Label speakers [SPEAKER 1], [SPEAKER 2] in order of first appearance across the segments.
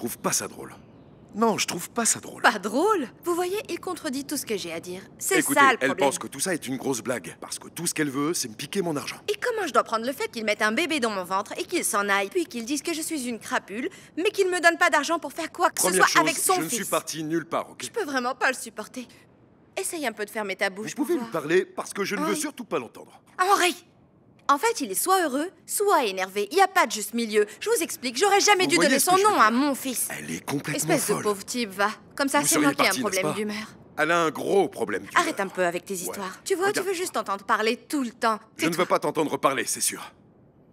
[SPEAKER 1] trouve pas ça drôle. Non, je trouve pas ça drôle.
[SPEAKER 2] Pas drôle? Vous voyez, il contredit tout ce que j'ai à dire. C'est
[SPEAKER 1] Écoutez,
[SPEAKER 2] ça le problème.
[SPEAKER 1] elle pense que tout ça est une grosse blague. Parce que tout ce qu'elle veut, c'est me piquer mon argent.
[SPEAKER 2] Et comment je dois prendre le fait qu'il mette un bébé dans mon ventre et qu'il s'en aille, puis qu'il dise que je suis une crapule, mais qu'il me donne pas d'argent pour faire quoi que ce
[SPEAKER 1] Première
[SPEAKER 2] soit
[SPEAKER 1] chose,
[SPEAKER 2] avec son
[SPEAKER 1] je
[SPEAKER 2] fils?
[SPEAKER 1] ne suis parti nulle part, ok?
[SPEAKER 2] Je peux vraiment pas le supporter. Essaye un peu de fermer ta bouche.
[SPEAKER 1] Vous pouvez
[SPEAKER 2] pour
[SPEAKER 1] lui
[SPEAKER 2] voir.
[SPEAKER 1] parler parce que je ne veux
[SPEAKER 2] Henri.
[SPEAKER 1] surtout pas l'entendre.
[SPEAKER 2] Henri! En fait, il est soit heureux, soit énervé. Il n'y a pas de juste milieu. Je vous explique, j'aurais jamais
[SPEAKER 1] Vous
[SPEAKER 2] dû
[SPEAKER 1] voyez
[SPEAKER 2] donner
[SPEAKER 1] ce
[SPEAKER 2] son
[SPEAKER 1] que je veux
[SPEAKER 2] nom à
[SPEAKER 1] dire?
[SPEAKER 2] mon fils.
[SPEAKER 1] Elle est complètement
[SPEAKER 2] Espèce de
[SPEAKER 1] folle.
[SPEAKER 2] pauvre type, va. Comme ça,
[SPEAKER 1] Vous
[SPEAKER 2] c'est
[SPEAKER 1] seriez
[SPEAKER 2] moi qui ai un
[SPEAKER 1] parti,
[SPEAKER 2] problème
[SPEAKER 1] n'est-ce pas?
[SPEAKER 2] d'humeur.
[SPEAKER 1] Elle a un gros problème d'humeur.
[SPEAKER 2] Arrête un peu avec tes histoires. Tu vois, tu
[SPEAKER 1] Regarde.
[SPEAKER 2] veux juste entendre parler tout le temps.
[SPEAKER 1] Je ne
[SPEAKER 2] Tais-toi.
[SPEAKER 1] veux pas t'entendre parler, c'est sûr.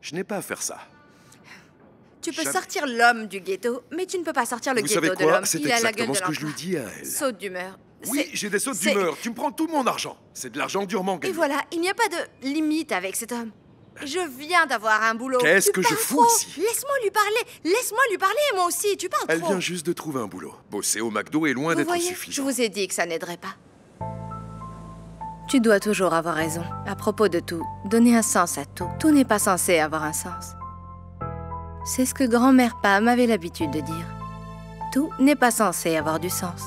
[SPEAKER 1] Je n'ai pas à faire ça.
[SPEAKER 2] Tu peux
[SPEAKER 1] Jamais.
[SPEAKER 2] sortir l'homme du ghetto, mais tu ne peux pas sortir le
[SPEAKER 1] Vous
[SPEAKER 2] ghetto
[SPEAKER 1] savez
[SPEAKER 2] de
[SPEAKER 1] quoi?
[SPEAKER 2] l'homme.
[SPEAKER 1] C'est
[SPEAKER 2] Il a la gueule
[SPEAKER 1] exactement
[SPEAKER 2] de
[SPEAKER 1] ce que je lui
[SPEAKER 2] l'empereur.
[SPEAKER 1] dis à elle.
[SPEAKER 2] Saute d'humeur.
[SPEAKER 1] Oui,
[SPEAKER 2] C'est-
[SPEAKER 1] j'ai des sautes
[SPEAKER 2] c'est-
[SPEAKER 1] d'humeur. Tu me prends tout mon argent. C'est de l'argent durement
[SPEAKER 2] Et
[SPEAKER 1] gagné.
[SPEAKER 2] voilà, il n'y a pas de limite avec cet homme. Je viens d'avoir un boulot.
[SPEAKER 1] Qu'est-ce
[SPEAKER 2] Tu
[SPEAKER 1] que je
[SPEAKER 2] parles
[SPEAKER 1] fous
[SPEAKER 2] trop.
[SPEAKER 1] ici?
[SPEAKER 2] Laisse-moi lui parler. Laisse-moi lui parler, moi aussi. Tu parles
[SPEAKER 1] Elle
[SPEAKER 2] trop.
[SPEAKER 1] vient juste de trouver un boulot. Bosser au McDo est loin
[SPEAKER 2] Vous
[SPEAKER 1] d'être
[SPEAKER 2] voyez, je
[SPEAKER 1] suffisant.
[SPEAKER 2] vous ai dit que ça n'aiderait pas. Tu dois toujours avoir raison. À propos de tout, donner un sens à tout. Tout n'est pas censé avoir un sens. C'est ce que grand-mère Pam avait l'habitude de dire. Tout n'est pas censé avoir du sens.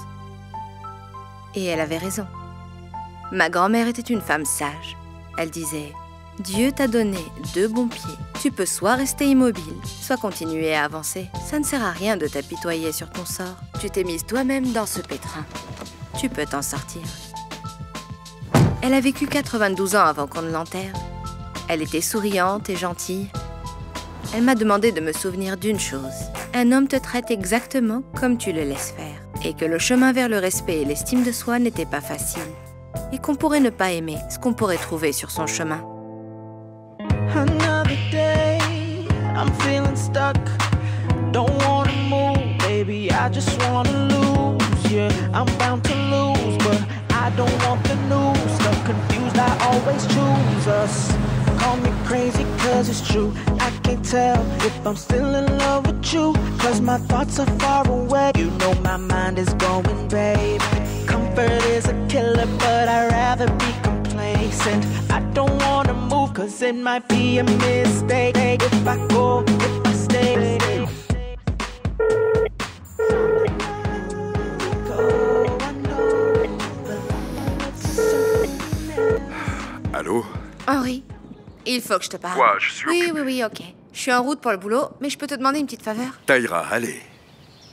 [SPEAKER 2] Et elle avait raison. Ma grand-mère était une femme sage. Elle disait: Dieu t'a donné deux bons pieds. Tu peux soit rester immobile, soit continuer à avancer. Ça ne sert à rien de t'apitoyer sur ton sort. Tu t'es mise toi-même dans ce pétrin. Tu peux t'en sortir. Elle a vécu 92 ans avant qu'on ne l'enterre. Elle était souriante et gentille. Elle m'a demandé de me souvenir d'une chose. Un homme te traite exactement comme tu le laisses faire. Et que le chemin vers le respect et l'estime de soi n'était pas facile. Et qu'on pourrait ne pas aimer ce qu'on pourrait trouver sur son chemin.
[SPEAKER 3] Another day, I'm feeling stuck. Don't wanna move, baby. I just wanna lose. Yeah, I'm bound to lose, but I don't want the news. Stuck confused, I always choose us. Call me crazy, cause it's true. I can't tell if I'm still in love with you, cause my thoughts are far away. You know my mind is going, babe. Comfort is a killer, but I'd rather be complacent. I don't wanna move, cause it might be a mistake. If I go, if I stay.
[SPEAKER 1] Allô?
[SPEAKER 2] Henri, il faut que je te parle.
[SPEAKER 1] Quoi, je suis
[SPEAKER 2] Oui, oui, oui, ok. Je suis en route pour le boulot, mais je peux te demander une petite faveur?
[SPEAKER 1] Taïra, allez.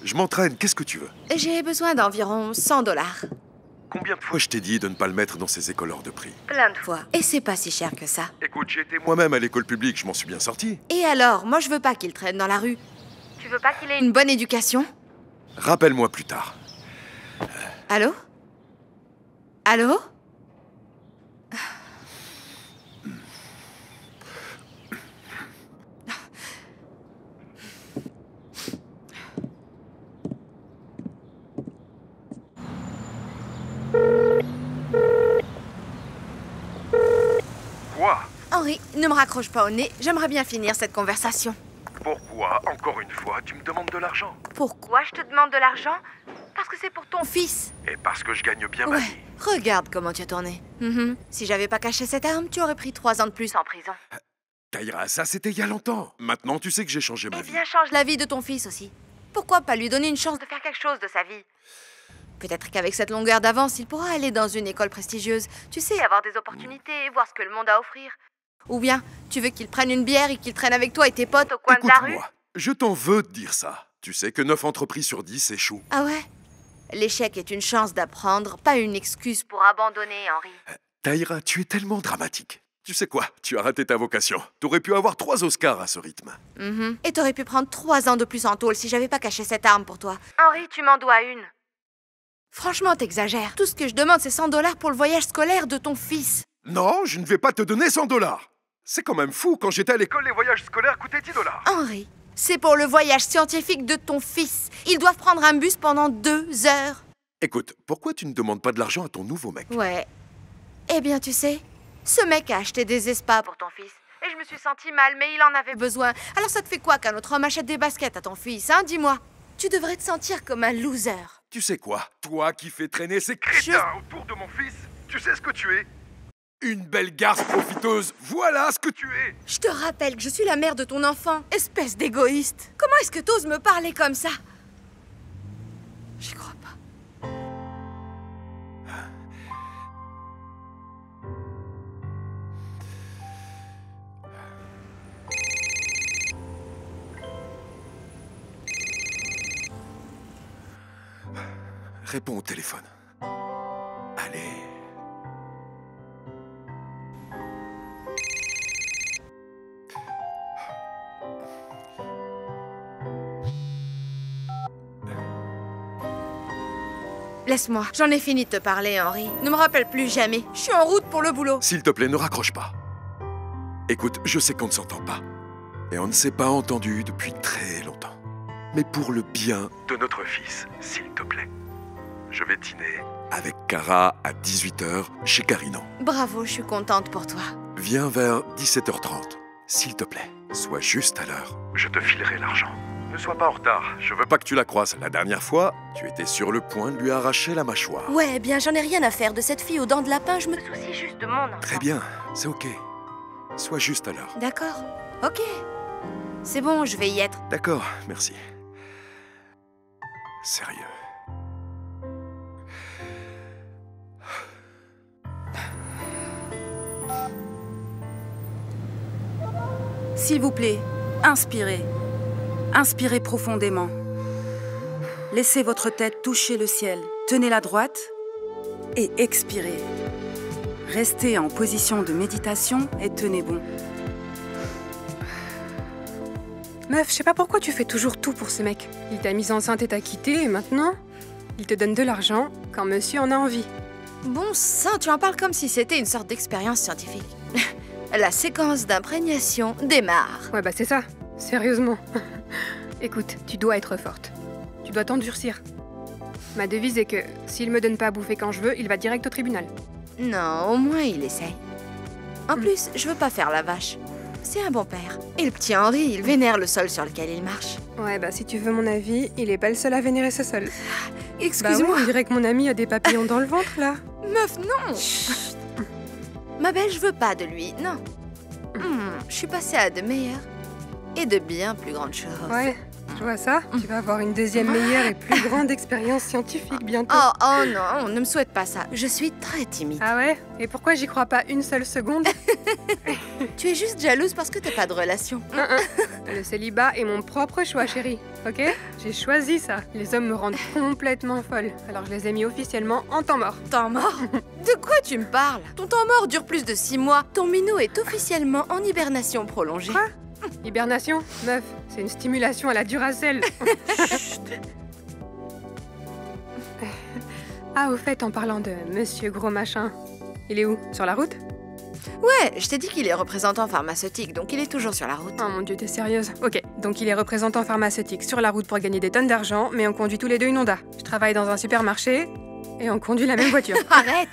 [SPEAKER 1] Je m'entraîne, qu'est-ce que tu veux?
[SPEAKER 2] J'ai besoin d'environ 100 $.
[SPEAKER 1] Combien de fois je t'ai dit de ne pas le mettre dans ces écoles hors de prix?
[SPEAKER 2] Plein de fois. Et c'est pas si cher que ça.
[SPEAKER 1] Écoute, j'ai été moi-même à l'école publique, je m'en suis bien sorti.
[SPEAKER 2] Et alors, moi je veux pas qu'il traîne dans la rue. Tu veux pas qu'il ait une bonne éducation?
[SPEAKER 1] Rappelle-moi plus tard.
[SPEAKER 2] Allô? Allô?
[SPEAKER 1] Quoi?
[SPEAKER 2] Henri, ne me raccroche pas au nez, j'aimerais bien finir cette conversation.
[SPEAKER 1] Pourquoi, encore une fois, tu me demandes de l'argent?
[SPEAKER 2] Pourquoi je te demande de l'argent? Parce que c'est pour ton fils.
[SPEAKER 1] Et parce que je gagne bien ma
[SPEAKER 2] Ouais,
[SPEAKER 1] vie.
[SPEAKER 2] regarde comment tu as tourné. Si j'avais pas caché cette arme, tu aurais pris 3 ans de plus en prison.
[SPEAKER 1] Taïra, ça c'était il y a longtemps. Maintenant, tu sais que j'ai changé ma
[SPEAKER 2] Eh
[SPEAKER 1] vie.
[SPEAKER 2] bien, change la vie de ton fils aussi. Pourquoi pas lui donner une chance de faire quelque chose de sa vie? Peut-être qu'avec cette longueur d'avance, il pourra aller dans une école prestigieuse. Tu sais, avoir des opportunités, voir ce que le monde a à offrir. Ou bien, tu veux qu'il prenne une bière et qu'il traîne avec toi et tes potes au coin de ta rue?
[SPEAKER 1] Écoute-moi, je t'en veux de dire ça. Tu sais que 9 entreprises sur 10 échouent.
[SPEAKER 2] Ah ouais? L'échec est une chance d'apprendre, pas une excuse pour abandonner, Henri.
[SPEAKER 1] Taïra, tu es tellement dramatique. Tu sais quoi? Tu as raté ta vocation. T'aurais pu avoir 3 Oscars à ce rythme.
[SPEAKER 2] Et t'aurais pu prendre 3 ans de plus en tôle si j'avais pas caché cette arme pour toi. Henri, tu m'en dois une. Franchement, t'exagères. Tout ce que je demande, c'est 100 $ pour le voyage scolaire de ton fils.
[SPEAKER 1] Non, je ne vais pas te donner 100 $. C'est quand même fou, quand j'étais à l'école, les voyages scolaires coûtaient 10 $.
[SPEAKER 2] Henri, c'est pour le voyage scientifique de ton fils. Ils doivent prendre un bus pendant 2 heures.
[SPEAKER 1] Écoute, pourquoi tu ne demandes pas de l'argent à ton nouveau mec?
[SPEAKER 2] Ouais. Eh bien, tu sais, ce mec a acheté des espas pour ton fils. Et je me suis sentie mal, mais il en avait besoin. Alors ça te fait quoi qu'un autre homme achète des baskets à ton fils, hein? Dis-moi. Tu devrais te sentir comme un loser.
[SPEAKER 1] Tu sais quoi? Toi qui fais traîner ces crétins autour de mon fils, tu sais ce que tu es? Une belle garce profiteuse, voilà ce que tu es!
[SPEAKER 2] Je te rappelle que je suis la mère de ton enfant, espèce d'égoïste. Comment est-ce que t'oses me parler comme ça? J'y crois pas.
[SPEAKER 1] Réponds au téléphone. Allez.
[SPEAKER 2] Laisse-moi, j'en ai fini de te parler, Henry. Ne me rappelle plus jamais. Je suis en route pour le boulot.
[SPEAKER 1] S'il te plaît, ne raccroche pas. Écoute, je sais qu'on ne s'entend pas. Et on ne s'est pas entendu depuis très longtemps. Mais pour le bien de notre fils, s'il te plaît. Je vais dîner avec Kara à 18h chez Carino.
[SPEAKER 2] Bravo, je suis contente pour toi.
[SPEAKER 1] Viens vers 17h30, s'il te plaît. Sois juste à l'heure. Je te filerai l'argent. Ne sois pas en retard. Je veux pas que tu la croises. La dernière fois, tu étais sur le point de lui arracher la mâchoire.
[SPEAKER 2] Ouais, eh bien, j'en ai rien à faire de cette fille aux dents de lapin. Je me soucie juste de mon enfant.
[SPEAKER 1] Très bien, c'est ok. Sois juste à l'heure.
[SPEAKER 2] D'accord. Ok. C'est bon, je vais y être.
[SPEAKER 1] D'accord, merci. Sérieux.
[SPEAKER 4] S'il vous plaît, inspirez. Inspirez profondément. Laissez votre tête toucher le ciel. Tenez-la droite et expirez. Restez en position de méditation et tenez bon.
[SPEAKER 5] Meuf, je sais pas pourquoi tu fais toujours tout pour ce mec. Il t'a mise enceinte et t'a quitté, et maintenant, il te donne de l'argent quand monsieur en a envie.
[SPEAKER 2] Bon sang, tu en parles comme si c'était une sorte d'expérience scientifique. La séquence d'imprégnation démarre.
[SPEAKER 5] Ouais, bah c'est ça. Sérieusement. Écoute, tu dois être forte. Tu dois t'endurcir. Ma devise est que s'il me donne pas à bouffer quand je veux, il va direct au tribunal.
[SPEAKER 2] Non, au moins il essaye. En plus, je veux pas faire la vache. C'est un bon père. Et le petit Henry, il vénère le sol sur lequel il marche.
[SPEAKER 5] Ouais, bah si tu veux mon avis, il est pas le seul à vénérer ce sol.
[SPEAKER 2] Excuse-moi.
[SPEAKER 5] Bah ouais, on dirait que mon ami a des papillons dans le ventre, là.
[SPEAKER 2] Meuf, non. Ma belle, je veux pas de lui, non. Je suis passée à de meilleures et de bien plus grandes choses.
[SPEAKER 5] Ouais, je vois ça. Tu vas avoir une deuxième meilleure et plus grande expérience scientifique bientôt.
[SPEAKER 2] Oh non, ne me souhaite pas ça. Je suis très timide.
[SPEAKER 5] Ah ouais? Et pourquoi j'y crois pas une seule seconde?
[SPEAKER 2] Tu es juste jalouse parce que t'as pas de relation.
[SPEAKER 5] Le célibat est mon propre choix, chérie. Ok? J'ai choisi ça. Les hommes me rendent complètement folle. Alors je les ai mis officiellement en temps mort.
[SPEAKER 2] Temps mort? De quoi tu me parles? Ton temps mort dure plus de 6 mois. Ton minot est officiellement en hibernation prolongée.
[SPEAKER 5] Quoi? Hibernation? Meuf, c'est une stimulation à la Duracell. Ah, au fait, en parlant de Monsieur Gros Machin, il est où? Sur la route?
[SPEAKER 2] Ouais, je t'ai dit qu'il est représentant pharmaceutique, donc il est toujours sur la route.
[SPEAKER 5] Oh mon Dieu, t'es sérieuse? Ok, donc il est représentant pharmaceutique sur la route pour gagner des tonnes d'argent, mais on conduit tous les deux une Honda. Je travaille dans un supermarché et on conduit la même voiture.
[SPEAKER 2] Arrête!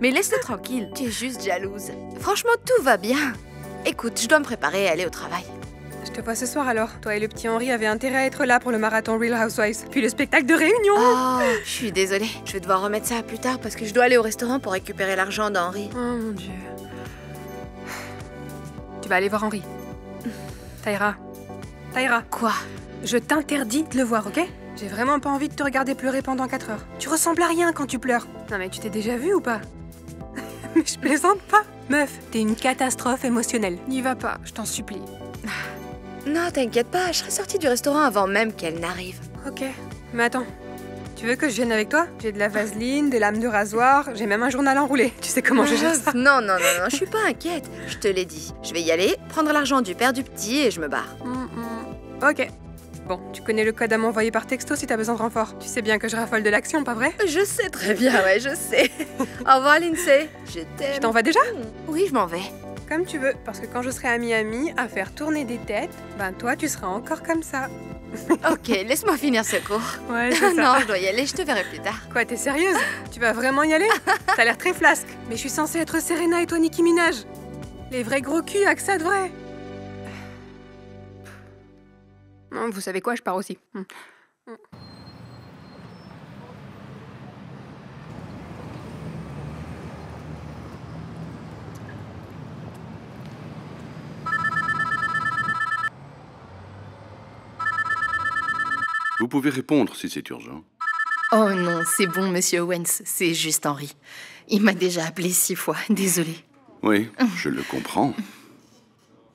[SPEAKER 2] Mais laisse-le tranquille, tu es juste jalouse. Franchement, tout va bien. Écoute, je dois me préparer à aller au travail.
[SPEAKER 5] Je te vois ce soir alors. Toi et le petit Henry avaient intérêt à être là pour le marathon Real Housewives, puis le spectacle de réunion.
[SPEAKER 2] Oh, je suis désolée. Je vais devoir remettre ça à plus tard parce que je dois aller au restaurant pour récupérer l'argent d'Henry.
[SPEAKER 5] Oh mon Dieu. Tu vas aller voir Henry. Taïra.
[SPEAKER 2] Quoi?
[SPEAKER 5] Je t'interdis de le voir, ok? J'ai vraiment pas envie de te regarder pleurer pendant 4 heures. Tu ressembles à rien quand tu pleures. Non mais tu t'es déjà vu ou pas? Mais je plaisante pas. Meuf, t'es une catastrophe émotionnelle. N'y va pas, je t'en supplie.
[SPEAKER 2] Non, t'inquiète pas, je serai sortie du restaurant avant même qu'elle n'arrive.
[SPEAKER 5] Ok, mais attends. Tu veux que je vienne avec toi? J'ai de la vaseline, des lames de rasoir, j'ai même un journal enroulé. Tu sais comment je gère ça?
[SPEAKER 2] Non, je suis pas inquiète. Je te l'ai dit. Je vais y aller, prendre l'argent du père du petit et je me barre.
[SPEAKER 5] Ok. Bon, tu connais le code à m'envoyer par texto si t'as besoin de renfort. Tu sais bien que je raffole de l'action, pas vrai?
[SPEAKER 2] Je sais très bien, ouais, je sais. Au revoir, Lindsay. Je t'aime.
[SPEAKER 5] Je t'en vas déjà?
[SPEAKER 2] Oui, je m'en vais.
[SPEAKER 5] Comme tu veux, parce que quand je serai à Miami à faire tourner des têtes, ben toi, tu seras encore comme ça.
[SPEAKER 2] Ok, laisse-moi finir ce cours.
[SPEAKER 5] Ouais, c'est ça.
[SPEAKER 2] Non, je dois y aller, je te verrai plus tard.
[SPEAKER 5] Quoi, t'es sérieuse? Tu vas vraiment y aller? T'as l'air très flasque. Mais je suis censée être Serena et toi Nicki Minaj. Les vrais gros culs, à que ça de vrai. Non, vous savez quoi, je pars aussi.
[SPEAKER 6] Vous pouvez répondre si c'est urgent.
[SPEAKER 2] Oh non, c'est bon, monsieur Owens, c'est juste Henry. Il m'a déjà appelé 6 fois, désolée.
[SPEAKER 6] Oui, je le comprends.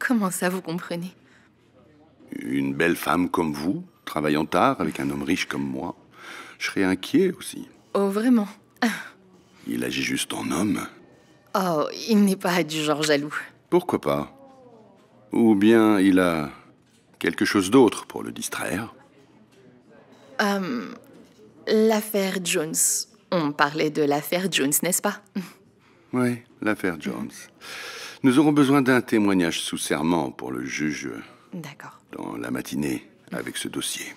[SPEAKER 2] Comment ça, vous comprenez?
[SPEAKER 6] Une belle femme comme vous, travaillant tard avec un homme riche comme moi, je serais inquiet aussi.
[SPEAKER 2] Oh, vraiment?
[SPEAKER 6] Il agit juste en homme.
[SPEAKER 2] Oh, il n'est pas du genre jaloux.
[SPEAKER 6] Pourquoi pas? Ou bien il a quelque chose d'autre pour le distraire.
[SPEAKER 2] L'affaire Jones. On parlait de l'affaire Jones, n'est-ce pas?
[SPEAKER 6] Oui, l'affaire Jones. Nous aurons besoin d'un témoignage sous serment pour le juge
[SPEAKER 2] D'accord.
[SPEAKER 6] dans la matinée avec ce dossier.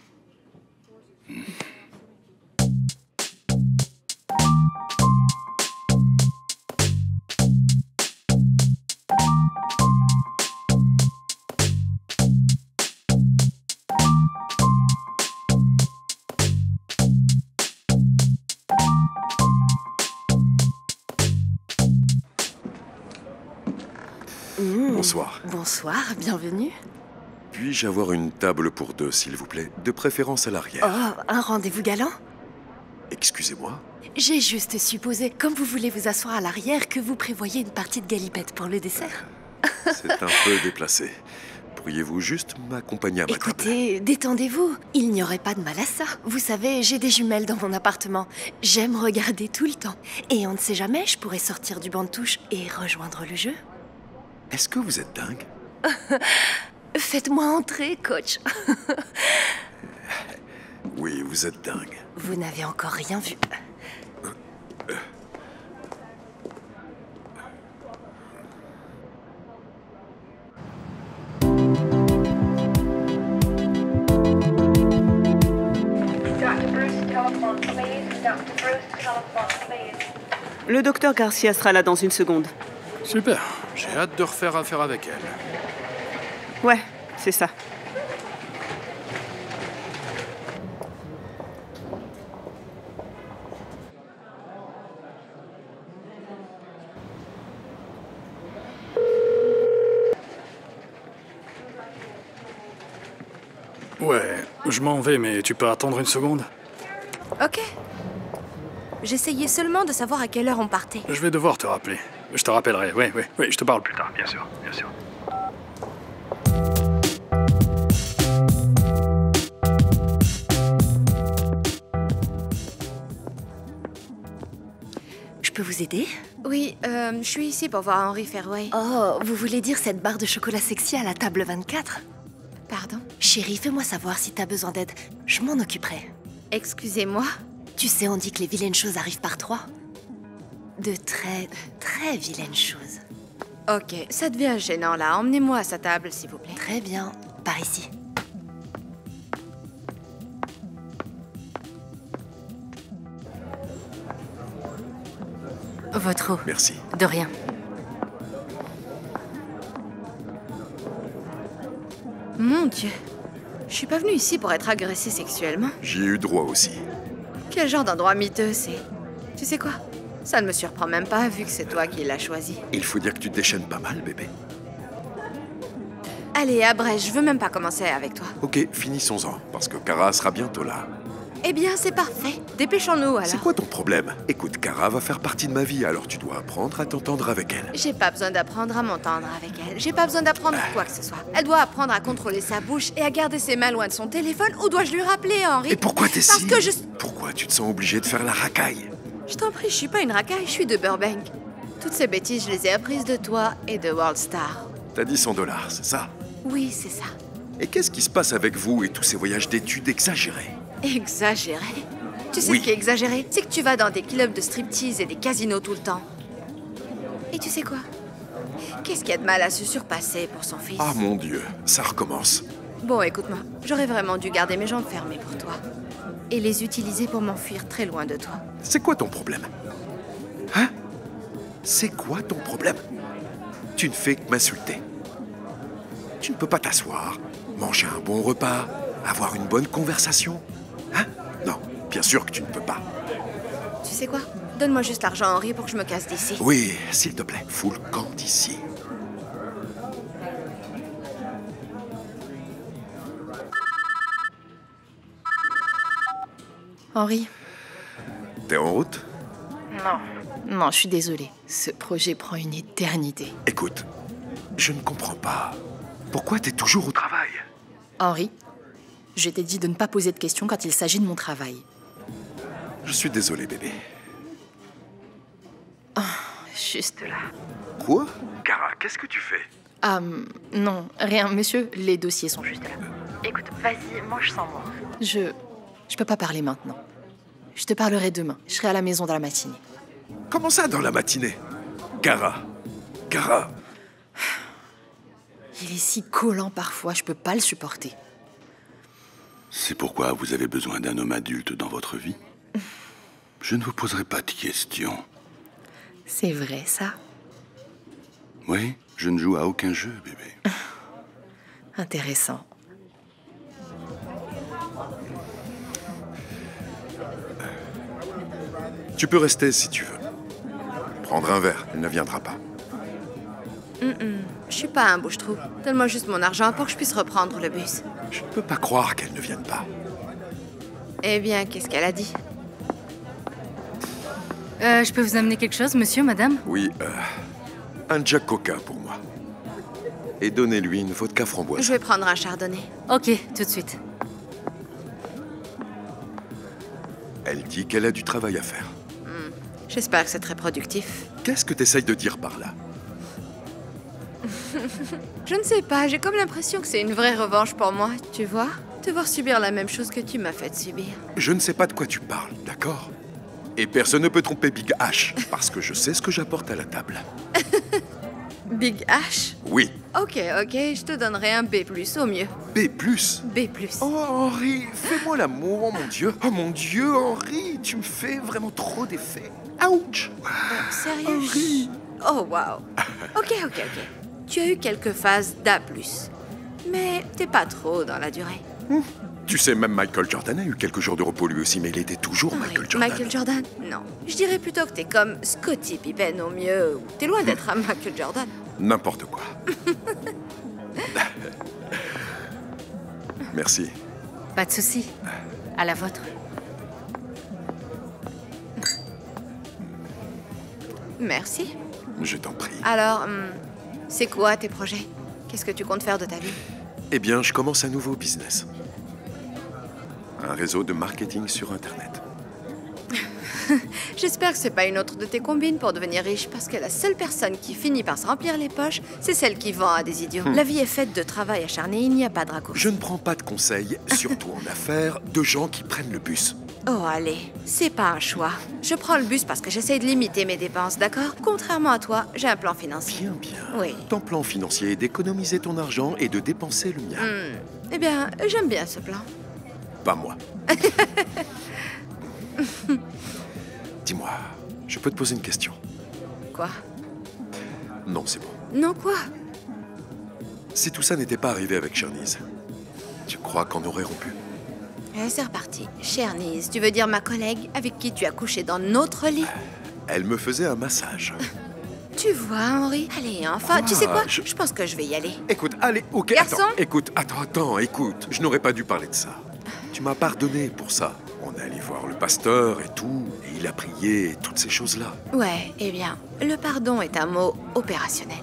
[SPEAKER 1] Bonsoir.
[SPEAKER 2] Bonsoir, bienvenue.
[SPEAKER 1] Puis-je avoir une table pour 2, s'il vous plaît? De préférence à l'arrière.
[SPEAKER 2] Oh, un rendez-vous galant?
[SPEAKER 1] Excusez-moi.
[SPEAKER 2] J'ai juste supposé, comme vous voulez vous asseoir à l'arrière, que vous prévoyez une partie de galipette pour le dessert.
[SPEAKER 1] C'est un peu déplacé. Pourriez-vous juste m'accompagner à ma table?
[SPEAKER 2] Écoutez, détendez-vous. Il n'y aurait pas de mal à ça. Vous savez, j'ai des jumelles dans mon appartement. J'aime regarder tout le temps. Et on ne sait jamais, je pourrais sortir du banc de touche et rejoindre le jeu.
[SPEAKER 1] Est-ce que vous êtes dingue?
[SPEAKER 2] Faites-moi entrer, coach.
[SPEAKER 1] Oui, vous êtes dingue.
[SPEAKER 2] Vous n'avez encore rien vu.
[SPEAKER 7] Le docteur Garcia sera là dans une seconde.
[SPEAKER 8] Super, j'ai hâte de refaire affaire avec elle.
[SPEAKER 7] Ouais, c'est ça.
[SPEAKER 8] Ouais, je m'en vais, mais tu peux attendre une seconde?
[SPEAKER 2] Ok. J'essayais seulement de savoir à quelle heure on partait.
[SPEAKER 8] Je vais devoir te rappeler. Je te rappellerai, oui, je te parle plus tard, bien sûr, bien sûr.
[SPEAKER 2] Je peux vous aider? Oui, je suis ici pour voir Henry Fairway. Oh, vous voulez dire cette barre de chocolat sexy à la table 24? Pardon? Chérie, fais-moi savoir si t'as besoin d'aide. Je m'en occuperai. Excusez-moi? Tu sais, on dit que les vilaines choses arrivent par 3. De très, très vilaines choses. Ok, ça devient gênant là. Emmenez-moi à sa table, s'il vous plaît. Très bien. Par ici. Votre eau.
[SPEAKER 1] Merci.
[SPEAKER 2] De rien. Mon Dieu. Je suis pas venue ici pour être agressée sexuellement.
[SPEAKER 1] J'y ai eu droit aussi.
[SPEAKER 2] Quel genre d'endroit miteux c'est? Tu sais quoi? Ça ne me surprend même pas vu que c'est toi qui l'as choisi.
[SPEAKER 1] Il faut dire que tu te déchaînes pas mal, bébé.
[SPEAKER 2] Allez, abrège, je veux même pas commencer avec toi.
[SPEAKER 1] Ok, finissons-en, parce que Kara sera bientôt là.
[SPEAKER 2] Eh bien, c'est parfait. Dépêchons-nous alors.
[SPEAKER 1] C'est quoi ton problème? Écoute, Kara va faire partie de ma vie, alors tu dois apprendre à t'entendre avec elle.
[SPEAKER 2] J'ai pas besoin d'apprendre à m'entendre avec elle. J'ai pas besoin d'apprendre quoi que ce soit. Elle doit apprendre à contrôler sa bouche et à garder ses mains loin de son téléphone. Ou dois-je lui rappeler, Henry?
[SPEAKER 1] Et pourquoi t'es
[SPEAKER 2] Parce
[SPEAKER 1] si...
[SPEAKER 2] que je...
[SPEAKER 1] Pourquoi tu te sens obligé de faire la racaille?
[SPEAKER 2] Je t'en prie, je suis pas une racaille, je suis de Burbank. Toutes ces bêtises, je les ai apprises de toi et de World Star.
[SPEAKER 1] T'as dit $100, c'est ça?
[SPEAKER 2] Oui, c'est ça.
[SPEAKER 1] Et qu'est-ce qui se passe avec vous et tous ces voyages d'études exagérés?
[SPEAKER 2] Exagéré? Tu sais
[SPEAKER 1] Oui.
[SPEAKER 2] ce qui est exagéré? C'est que tu vas dans des clubs de striptease et des casinos tout le temps. Et tu sais quoi? Qu'est-ce qu'il y a de mal à se surpasser pour son fils?
[SPEAKER 1] Ah mon Dieu, ça recommence.
[SPEAKER 2] Bon, écoute-moi, j'aurais vraiment dû garder mes jambes fermées pour toi. Et les utiliser pour m'enfuir très loin de toi.
[SPEAKER 1] C'est quoi ton problème? Hein? C'est quoi ton problème? Tu ne fais que m'insulter. Tu ne peux pas t'asseoir, manger un bon repas, avoir une bonne conversation? Hein? Non, bien sûr que tu ne peux pas.
[SPEAKER 2] Tu sais quoi? Donne-moi juste l'argent, Henry, pour que je me casse d'ici.
[SPEAKER 1] Oui, s'il te plaît, fous le camp d'ici.
[SPEAKER 2] Henry,
[SPEAKER 1] T'es en route?
[SPEAKER 2] Non, je suis désolée. Ce projet prend une éternité.
[SPEAKER 1] Écoute, je ne comprends pas. Pourquoi t'es toujours au travail?
[SPEAKER 2] Henri, je t'ai dit de ne pas poser de questions quand il s'agit de mon travail.
[SPEAKER 1] Je suis désolé, bébé.
[SPEAKER 2] Juste là.
[SPEAKER 1] Quoi? Kara, qu'est-ce que tu fais?
[SPEAKER 2] Non, rien, monsieur. Les dossiers sont juste là. Écoute, vas-y, mange sans moi. Je peux pas parler maintenant. Je te parlerai demain. Je serai à la maison dans la matinée.
[SPEAKER 1] Comment ça, dans la matinée? Kara.
[SPEAKER 2] Il est si collant parfois, je peux pas le supporter.
[SPEAKER 6] C'est pourquoi vous avez besoin d'un homme adulte dans votre vie? Je ne vous poserai pas de questions.
[SPEAKER 2] C'est vrai, ça?
[SPEAKER 6] Oui, je ne joue à aucun jeu, bébé.
[SPEAKER 2] Intéressant.
[SPEAKER 1] Tu peux rester si tu veux. Prendre un verre, elle ne viendra pas.
[SPEAKER 2] Je suis pas un bouche-trou. Donne-moi juste mon argent pour que je puisse reprendre le bus.
[SPEAKER 1] Je ne peux pas croire qu'elle ne vienne pas.
[SPEAKER 2] Eh bien, qu'est-ce qu'elle a dit?
[SPEAKER 5] Je peux vous amener quelque chose, monsieur, madame?
[SPEAKER 1] Oui, un Jack Coca pour moi. Et donnez-lui une vodka framboise.
[SPEAKER 2] Je vais prendre un chardonnay.
[SPEAKER 5] Ok, tout de suite.
[SPEAKER 1] Elle dit qu'elle a du travail à faire.
[SPEAKER 2] J'espère que c'est très productif.
[SPEAKER 1] Qu'est-ce que t'essayes de dire par là?
[SPEAKER 2] Je ne sais pas, j'ai comme l'impression que c'est une vraie revanche pour moi, tu vois? Devoir subir la même chose que tu m'as fait subir.
[SPEAKER 1] Je ne sais pas de quoi tu parles, d'accord? Et personne ne peut tromper Big H, parce que je sais ce que j'apporte à la table.
[SPEAKER 2] Big H?
[SPEAKER 1] Oui.
[SPEAKER 2] Ok, je te donnerai un B+, au mieux.
[SPEAKER 1] B+.
[SPEAKER 2] B+.
[SPEAKER 1] Oh, Henri, fais-moi l'amour, oh mon Dieu. Oh mon Dieu, Henri, tu me fais vraiment trop d'effets. Ouch.
[SPEAKER 2] Sérieux?
[SPEAKER 1] Henri.
[SPEAKER 2] Oh, wow. Ok. Tu as eu quelques phases d'A+. Mais t'es pas trop dans la durée.
[SPEAKER 1] Tu sais, même Michael Jordan a eu quelques jours de repos lui aussi, mais il était toujours Michael Jordan.
[SPEAKER 2] Michael Jordan? Non. Je dirais plutôt que t'es comme Scottie Pippen au mieux. T'es loin d'être un Michael Jordan.
[SPEAKER 1] N'importe quoi. Merci.
[SPEAKER 5] Pas de souci. À la vôtre.
[SPEAKER 2] Merci.
[SPEAKER 1] Je t'en prie.
[SPEAKER 2] Alors, c'est quoi tes projets? Qu'est-ce que tu comptes faire de ta vie?
[SPEAKER 1] Eh bien, je commence un nouveau business. Un réseau de marketing sur Internet.
[SPEAKER 2] J'espère que c'est pas une autre de tes combines pour devenir riche, parce que la seule personne qui finit par se remplir les poches, c'est celle qui vend à des idiots. La vie est faite de travail acharné, il n'y a pas de raccourci.
[SPEAKER 1] Je ne prends pas de conseils, surtout en affaires, de gens qui prennent le bus.
[SPEAKER 2] Oh, allez, c'est pas un choix. Je prends le bus parce que j'essaye de limiter mes dépenses, d'accord? Contrairement à toi, j'ai un plan financier.
[SPEAKER 1] Bien.
[SPEAKER 2] Oui.
[SPEAKER 1] Ton plan financier est d'économiser ton argent et de dépenser le mien.
[SPEAKER 2] Eh bien, j'aime bien ce plan.
[SPEAKER 1] Pas moi. Dis-moi, je peux te poser une question?
[SPEAKER 2] Quoi?
[SPEAKER 1] Non, c'est bon.
[SPEAKER 2] Non, quoi?
[SPEAKER 1] Si tout ça n'était pas arrivé avec Charnize, tu crois qu'on aurait rompu?
[SPEAKER 2] C'est reparti. Charnize, tu veux dire ma collègue avec qui tu as couché dans notre lit?
[SPEAKER 1] Elle me faisait un massage.
[SPEAKER 2] Tu vois, Henri? Allez, enfin, tu sais quoi? Je pense que je vais y aller.
[SPEAKER 1] Écoute, allez, ok,
[SPEAKER 2] Garçon?
[SPEAKER 1] attends, écoute. Je n'aurais pas dû parler de ça. Tu m'as pardonné pour ça. On est allé voir le pasteur et tout, et il a prié et toutes ces choses-là.
[SPEAKER 2] Ouais, eh bien, le pardon est un mot opérationnel.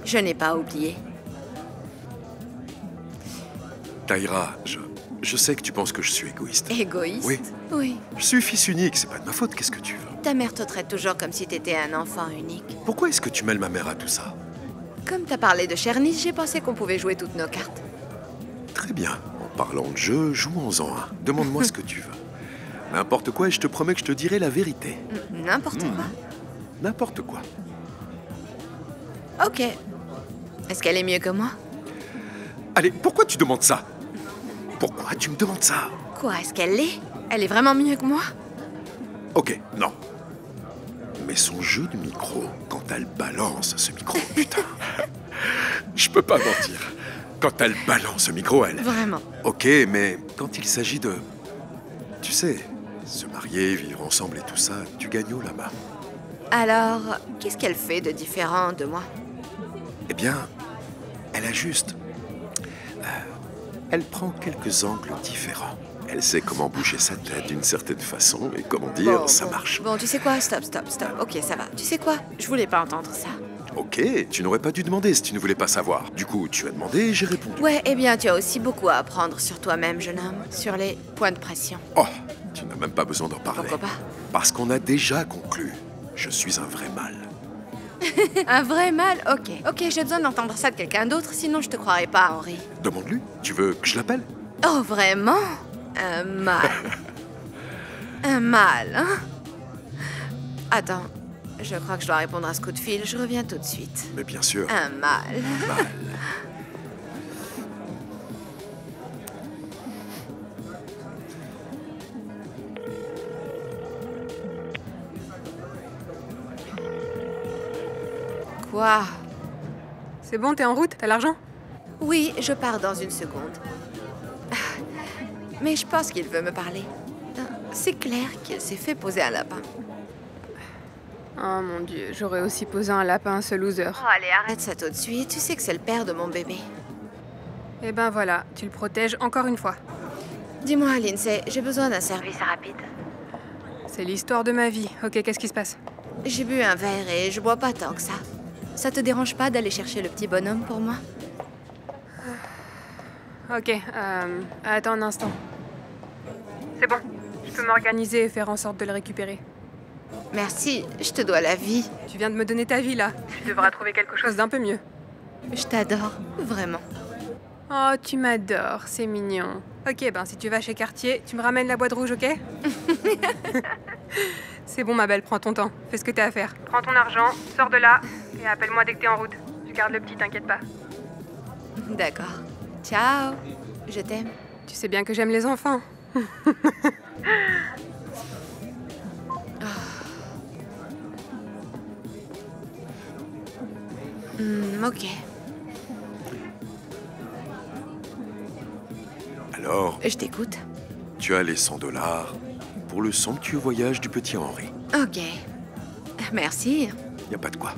[SPEAKER 2] Je n'ai pas oublié.
[SPEAKER 1] Taïra, je sais que tu penses que je suis égoïste.
[SPEAKER 2] Égoïste?
[SPEAKER 1] Oui.
[SPEAKER 2] Oui.
[SPEAKER 1] Je suis fils unique, c'est pas de ma faute, qu'est-ce que tu veux?
[SPEAKER 2] Ta mère te traite toujours comme si t'étais un enfant unique.
[SPEAKER 1] Pourquoi est-ce que tu mêles ma mère à tout ça?
[SPEAKER 2] Comme t'as parlé de Charnize, j'ai pensé qu'on pouvait jouer toutes nos cartes.
[SPEAKER 1] Très bien. En parlant de jeu, jouons-en un. Demande-moi ce que tu veux. N'importe quoi et je te promets que je te dirai la vérité.
[SPEAKER 2] N'importe quoi?
[SPEAKER 1] N'importe quoi.
[SPEAKER 2] Ok. Est-ce qu'elle est mieux que moi?
[SPEAKER 1] Allez, pourquoi tu demandes ça? Pourquoi tu me demandes ça?
[SPEAKER 2] Quoi, est-ce qu'elle l'est? Elle est vraiment mieux que moi?
[SPEAKER 1] Ok, non. Mais son jeu de micro, quand elle balance ce micro, putain. Je peux pas mentir. Quand elle balance ce micro, elle...
[SPEAKER 2] Vraiment?
[SPEAKER 1] Ok, mais quand il s'agit de... Tu sais, se marier, vivre ensemble et tout ça, tu gagnes haut là-bas.
[SPEAKER 2] Alors, qu'est-ce qu'elle fait de différent de moi?
[SPEAKER 1] Eh bien, elle a juste... elle prend quelques angles différents. Elle sait comment bouger sa tête d'une certaine façon et comment dire, ça marche.
[SPEAKER 2] Bon, tu sais quoi? Stop. Ok, ça va. Tu sais quoi? Je voulais pas entendre ça.
[SPEAKER 1] Ok, tu n'aurais pas dû demander si tu ne voulais pas savoir. Du coup, tu as demandé et j'ai répondu.
[SPEAKER 2] Ouais, eh bien, tu as aussi beaucoup à apprendre sur toi-même, jeune homme. Sur les points de pression.
[SPEAKER 1] Oh, tu n'as même pas besoin d'en parler.
[SPEAKER 2] Pourquoi pas?
[SPEAKER 1] Parce qu'on a déjà conclu. Je suis un vrai mâle.
[SPEAKER 2] Un vrai mâle? Ok, j'ai besoin d'entendre ça de quelqu'un d'autre, sinon je te croirais pas, Henri.
[SPEAKER 1] Demande-lui. Tu veux que je l'appelle?
[SPEAKER 2] Oh, vraiment? Un mâle. Un mâle, hein? Attends, je crois que je dois répondre à ce coup de fil. Je reviens tout de suite.
[SPEAKER 1] Mais bien sûr.
[SPEAKER 2] Un mâle.
[SPEAKER 1] Mâle.
[SPEAKER 2] Quoi?
[SPEAKER 5] C'est bon, t'es en route? T'as l'argent?
[SPEAKER 2] Oui, je pars dans une seconde. Mais je pense qu'il veut me parler. C'est clair qu'il s'est fait poser un lapin.
[SPEAKER 5] Oh mon Dieu, j'aurais aussi posé un lapin à ce loser.
[SPEAKER 2] Oh, allez, arrête ça tout de suite. Tu sais que c'est le père de mon bébé.
[SPEAKER 5] Eh ben voilà, tu le protèges encore une fois.
[SPEAKER 2] Dis-moi, Lindsay, j'ai besoin d'un service rapide.
[SPEAKER 5] C'est l'histoire de ma vie. Ok, qu'est-ce qui se passe?
[SPEAKER 2] J'ai bu un verre et je bois pas tant que ça. Ça te dérange pas d'aller chercher le petit bonhomme pour moi?
[SPEAKER 5] Ok, attends un instant. C'est bon, je peux m'organiser et faire en sorte de le récupérer.
[SPEAKER 2] Merci, je te dois la vie.
[SPEAKER 5] Tu viens de me donner ta vie, là. Tu devras trouver quelque chose d'un peu mieux.
[SPEAKER 2] Je t'adore, vraiment.
[SPEAKER 5] Oh, tu m'adores, c'est mignon. Ok, ben si tu vas chez Cartier, tu me ramènes la boîte rouge, ok? C'est bon, ma belle, prends ton temps. Fais ce que t'as à faire. Prends ton argent, sors de là, et appelle-moi dès que t'es en route. Je garde le petit, t'inquiète pas.
[SPEAKER 2] D'accord. Ciao. Je t'aime.
[SPEAKER 5] Tu sais bien que j'aime les enfants.
[SPEAKER 2] Ok.
[SPEAKER 1] Alors,
[SPEAKER 2] Je t'écoute.
[SPEAKER 1] tu as les $100 pour le somptueux voyage du petit Henri.
[SPEAKER 2] Ok. Merci.
[SPEAKER 1] Y a pas de quoi.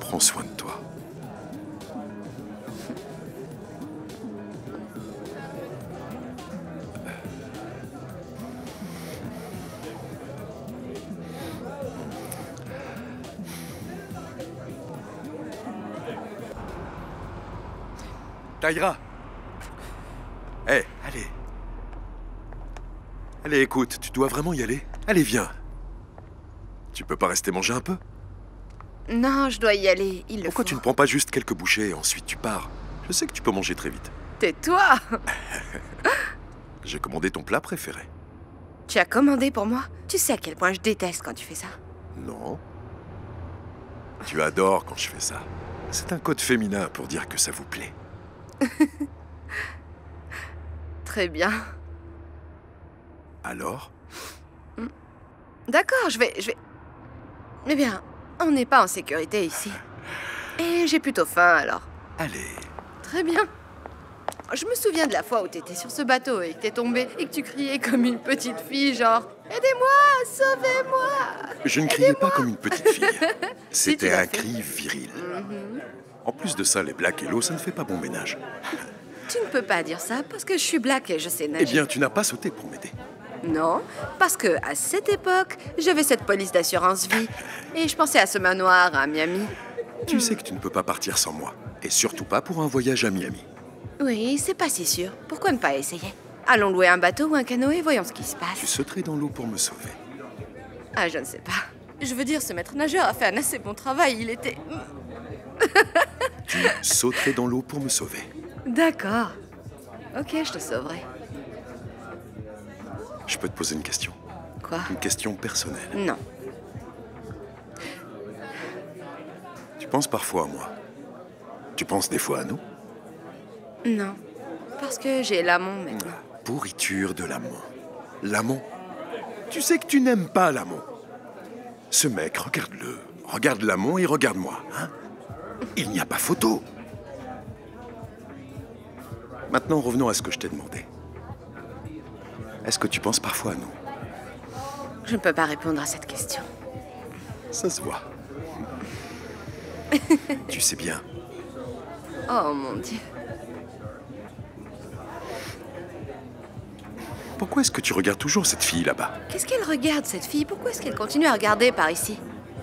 [SPEAKER 1] Prends soin de toi. Taïra. Hé, allez. Allez, écoute, tu dois vraiment y aller. Allez, viens. Tu peux pas rester manger un peu?
[SPEAKER 2] Non, je dois y aller. Il le
[SPEAKER 1] Pourquoi
[SPEAKER 2] faut.
[SPEAKER 1] tu ne prends pas juste quelques bouchées et ensuite tu pars? Je sais que tu peux manger très vite.
[SPEAKER 2] Tais-toi.
[SPEAKER 1] J'ai commandé ton plat préféré.
[SPEAKER 2] Tu as commandé pour moi? Tu sais à quel point je déteste quand tu fais ça.
[SPEAKER 1] Non. Tu adores quand je fais ça. C'est un code féminin pour dire que ça vous plaît.
[SPEAKER 2] Très bien.
[SPEAKER 1] Alors?
[SPEAKER 2] D'accord, je vais... Eh bien, on n'est pas en sécurité ici. Et j'ai plutôt faim, alors.
[SPEAKER 1] Allez.
[SPEAKER 2] Très bien. Je me souviens de la fois où t'étais sur ce bateau et que t'es tombée et que tu criais comme une petite fille, genre « Aidez-moi, sauvez-moi !»
[SPEAKER 1] Je ne criais pas comme une petite fille. C'était
[SPEAKER 2] tu l'as
[SPEAKER 1] un
[SPEAKER 2] fait.
[SPEAKER 1] cri viril. En plus de ça, les Black Hello, ça ne fait pas bon ménage.
[SPEAKER 2] Tu ne peux pas dire ça parce que je suis black et je sais nager.
[SPEAKER 1] Eh bien, tu n'as pas sauté pour m'aider.
[SPEAKER 2] Non, parce que à cette époque, j'avais cette police d'assurance vie et je pensais à ce manoir à Miami.
[SPEAKER 1] Tu sais que tu ne peux pas partir sans moi. Et surtout pas pour un voyage à Miami.
[SPEAKER 2] Oui, c'est pas si sûr. Pourquoi ne pas essayer? Allons louer un bateau ou un canoë, voyons ce qui se
[SPEAKER 1] Tu
[SPEAKER 2] passe.
[SPEAKER 1] sauterais dans l'eau pour me sauver.
[SPEAKER 2] Ah, je ne sais pas. Je veux dire, ce maître nageur a fait un assez bon travail, il était...
[SPEAKER 1] Tu sauterais dans l'eau pour me sauver.
[SPEAKER 2] D'accord. Ok, je te sauverai.
[SPEAKER 1] Je peux te poser une question.
[SPEAKER 2] Quoi?
[SPEAKER 1] Une question personnelle.
[SPEAKER 2] Non.
[SPEAKER 1] Tu penses parfois à moi. Tu penses des fois à nous.
[SPEAKER 2] Non. Parce que j'ai l'amont maintenant.
[SPEAKER 1] Pourriture de l'amant. L'amant. Tu sais que tu n'aimes pas l'amant. Ce mec, regarde-le. Regarde l'amant et regarde-moi, hein? Il n'y a pas photo. Maintenant, revenons à ce que je t'ai demandé. Est-ce que tu penses parfois à nous?
[SPEAKER 2] Je ne peux pas répondre à cette question.
[SPEAKER 1] Ça se voit. Tu sais bien.
[SPEAKER 2] Oh mon Dieu.
[SPEAKER 1] Pourquoi est-ce que tu regardes toujours cette fille là-bas?
[SPEAKER 2] Qu'est-ce qu'elle regarde, cette fille? Pourquoi est-ce qu'elle continue à regarder par ici?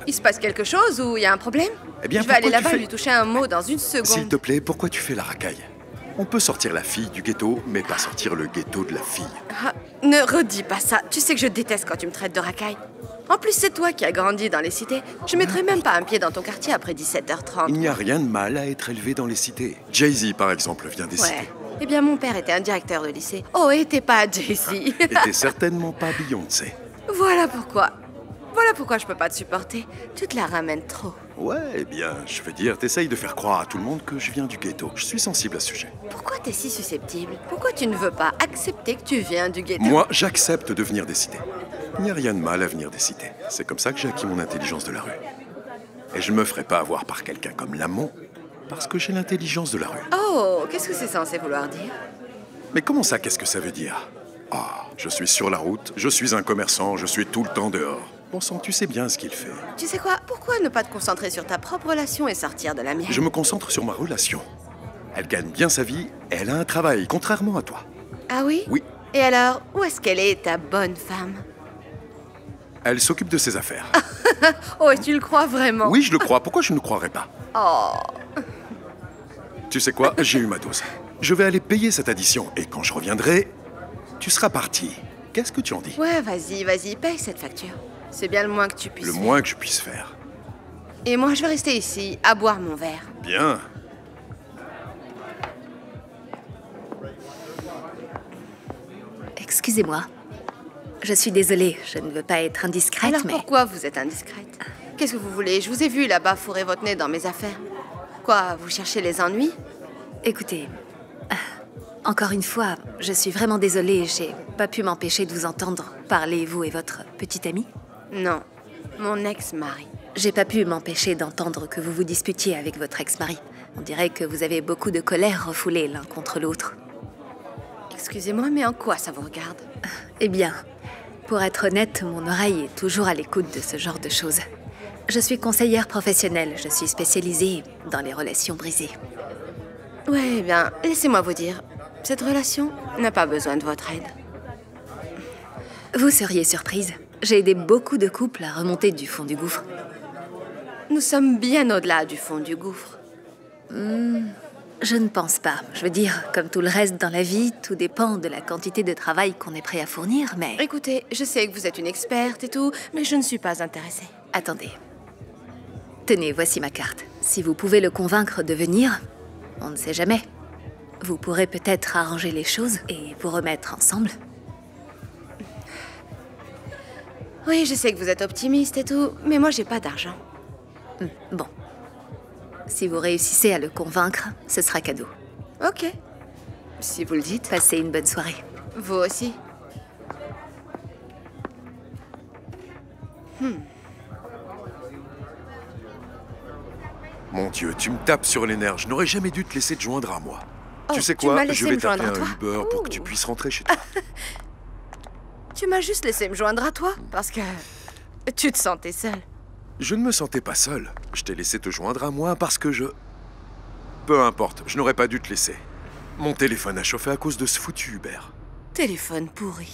[SPEAKER 2] Il se passe quelque chose ou il y a un problème?
[SPEAKER 1] Eh bien,
[SPEAKER 2] je vais aller
[SPEAKER 1] pourquoi tu
[SPEAKER 2] là-bas
[SPEAKER 1] fais-
[SPEAKER 2] lui toucher un mot dans une seconde.
[SPEAKER 1] S'il te plaît, pourquoi tu fais la racaille? On peut sortir la fille du ghetto, mais pas sortir le ghetto de la fille.
[SPEAKER 2] Ah, ne redis pas ça. Tu sais que je déteste quand tu me traites de racaille. En plus, c'est toi qui as grandi dans les cités. Je mettrai même pas un pied dans ton quartier après 17h30.
[SPEAKER 1] Il n'y a rien de mal à être élevé dans les cités. Jay-Z, par exemple, vient des
[SPEAKER 2] Ouais.
[SPEAKER 1] cités.
[SPEAKER 2] Eh bien, mon père était un directeur de lycée. Oh, et t'es pas Jay-Z.
[SPEAKER 1] Et t'es certainement pas Beyoncé.
[SPEAKER 2] Voilà pourquoi. Voilà pourquoi je peux pas te supporter. Tu te la ramènes trop.
[SPEAKER 1] Ouais, eh bien, je veux dire, t'essayes de faire croire à tout le monde que je viens du ghetto. Je suis sensible à ce sujet.
[SPEAKER 2] Pourquoi t'es si susceptible? Pourquoi tu ne veux pas accepter que tu viens du ghetto?
[SPEAKER 1] Moi, j'accepte de venir des cités. Il n'y a rien de mal à venir des cités. C'est comme ça que j'ai acquis mon intelligence de la rue. Et je ne me ferai pas avoir par quelqu'un comme Lamont, parce que j'ai l'intelligence de la rue.
[SPEAKER 2] Oh, qu'est-ce que c'est censé vouloir dire?
[SPEAKER 1] Mais comment ça, qu'est-ce que ça veut dire? Ah, je suis sur la route, je suis un commerçant, je suis tout le temps dehors. Bon sang, tu sais bien ce qu'il fait.
[SPEAKER 2] Tu sais quoi? Pourquoi ne pas te concentrer sur ta propre relation et sortir de la mienne?
[SPEAKER 1] Je me concentre sur ma relation. Elle gagne bien sa vie, et elle a un travail, contrairement à toi.
[SPEAKER 2] Ah oui?
[SPEAKER 1] Oui,
[SPEAKER 2] Et alors, où est-ce qu'elle est, ta bonne femme?
[SPEAKER 1] elle s'occupe de ses affaires.
[SPEAKER 2] Oh, et tu le crois vraiment?
[SPEAKER 1] Oui, je le crois. Pourquoi je ne le croirais pas?
[SPEAKER 2] Oh,
[SPEAKER 1] Tu sais quoi? J'ai eu ma dose. Je vais aller payer cette addition, et quand je reviendrai, tu seras parti. Qu'est-ce que tu en dis?
[SPEAKER 2] ouais, vas-y, paye cette facture. C'est bien le moins que tu puisses
[SPEAKER 1] Le
[SPEAKER 2] faire.
[SPEAKER 1] moins que je puisse faire.
[SPEAKER 2] Et moi, je vais rester ici, à boire mon verre.
[SPEAKER 1] Bien.
[SPEAKER 9] Excusez-moi. Je suis désolée, je ne veux pas être indiscrète,
[SPEAKER 2] Alors
[SPEAKER 9] mais...
[SPEAKER 2] pourquoi vous êtes indiscrète? Qu'est-ce que vous voulez? Je vous ai vu là-bas fourrer votre nez dans mes affaires. Quoi, vous cherchez les ennuis?
[SPEAKER 9] Écoutez, encore une fois, je suis vraiment désolée, j'ai pas pu m'empêcher de vous entendre parler, vous et votre petite amie.
[SPEAKER 2] Non, mon ex-mari.
[SPEAKER 9] J'ai pas pu m'empêcher d'entendre que vous vous disputiez avec votre ex-mari. On dirait que vous avez beaucoup de colère refoulée l'un contre l'autre.
[SPEAKER 2] Excusez-moi, mais en quoi ça vous regarde?
[SPEAKER 9] Eh bien, pour être honnête, mon oreille est toujours à l'écoute de ce genre de choses. Je suis conseillère professionnelle, je suis spécialisée dans les relations brisées.
[SPEAKER 2] Ouais, eh bien, laissez-moi vous dire, cette relation n'a pas besoin de votre aide.
[SPEAKER 9] Vous seriez surprise, j'ai aidé beaucoup de couples à remonter du fond du gouffre.
[SPEAKER 2] Nous sommes bien au-delà du fond du gouffre.
[SPEAKER 9] Je ne pense pas. Je veux dire, comme tout le reste dans la vie, tout dépend de la quantité de travail qu'on est prêt à fournir, mais...
[SPEAKER 2] Écoutez, je sais que vous êtes une experte et tout, mais je ne suis pas intéressée.
[SPEAKER 9] Attendez. Tenez, voici ma carte. Si vous pouvez le convaincre de venir, on ne sait jamais. Vous pourrez peut-être arranger les choses et vous remettre ensemble.
[SPEAKER 2] Oui, je sais que vous êtes optimiste et tout, mais moi j'ai pas d'argent.
[SPEAKER 9] Bon. Si vous réussissez à le convaincre, ce sera cadeau.
[SPEAKER 2] Ok. Si vous le dites.
[SPEAKER 9] Passez une bonne soirée.
[SPEAKER 2] Vous aussi.
[SPEAKER 1] Mon Dieu, tu me tapes sur les nerfs. Je n'aurais jamais dû te laisser te joindre à moi.
[SPEAKER 2] Oh,
[SPEAKER 1] tu sais
[SPEAKER 2] tu m'as
[SPEAKER 1] quoi?
[SPEAKER 2] laissé
[SPEAKER 1] Je vais
[SPEAKER 2] me joindre
[SPEAKER 1] taper
[SPEAKER 2] à
[SPEAKER 1] un
[SPEAKER 2] toi.
[SPEAKER 1] Uber pour que tu puisses rentrer chez toi.
[SPEAKER 2] Tu m'as juste laissé me joindre à toi, parce que tu te sentais seule.
[SPEAKER 1] Je ne me sentais pas seul. Je t'ai laissé te joindre à moi parce que je... Peu importe, je n'aurais pas dû te laisser. Mon téléphone a chauffé à cause de ce foutu Uber.
[SPEAKER 2] Téléphone pourri.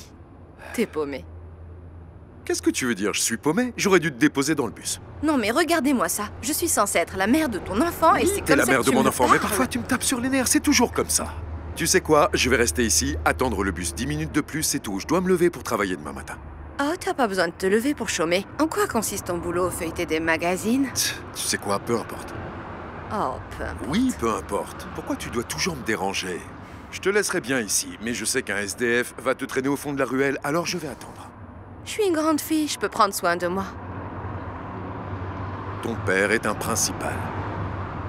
[SPEAKER 2] T'es paumé.
[SPEAKER 1] Qu'est-ce que tu veux dire? Je suis paumé? J'aurais dû te déposer dans le bus.
[SPEAKER 2] Non mais regardez-moi ça. Je suis censée être la mère de ton enfant et c'est
[SPEAKER 1] T'es
[SPEAKER 2] comme
[SPEAKER 1] la
[SPEAKER 2] ça
[SPEAKER 1] mère
[SPEAKER 2] que
[SPEAKER 1] de
[SPEAKER 2] tu
[SPEAKER 1] mon
[SPEAKER 2] me
[SPEAKER 1] enfant, mais
[SPEAKER 2] parles.
[SPEAKER 1] parfois tu me tapes sur les nerfs, c'est toujours comme ça. Tu sais quoi? Je vais rester ici, attendre le bus 10 minutes de plus, c'est tout. Je dois me lever pour travailler demain matin.
[SPEAKER 2] Oh, t'as pas besoin de te lever pour chômer. En quoi consiste ton boulot? Feuilleter des magazines?
[SPEAKER 1] Tu sais quoi? Peu importe.
[SPEAKER 2] Oh, peu importe.
[SPEAKER 1] Oui, peu importe. Pourquoi tu dois toujours me déranger? Je te laisserai bien ici, mais je sais qu'un SDF va te traîner au fond de la ruelle, alors je vais attendre.
[SPEAKER 2] Je suis une grande fille, je peux prendre soin de moi.
[SPEAKER 1] Ton père est un principal.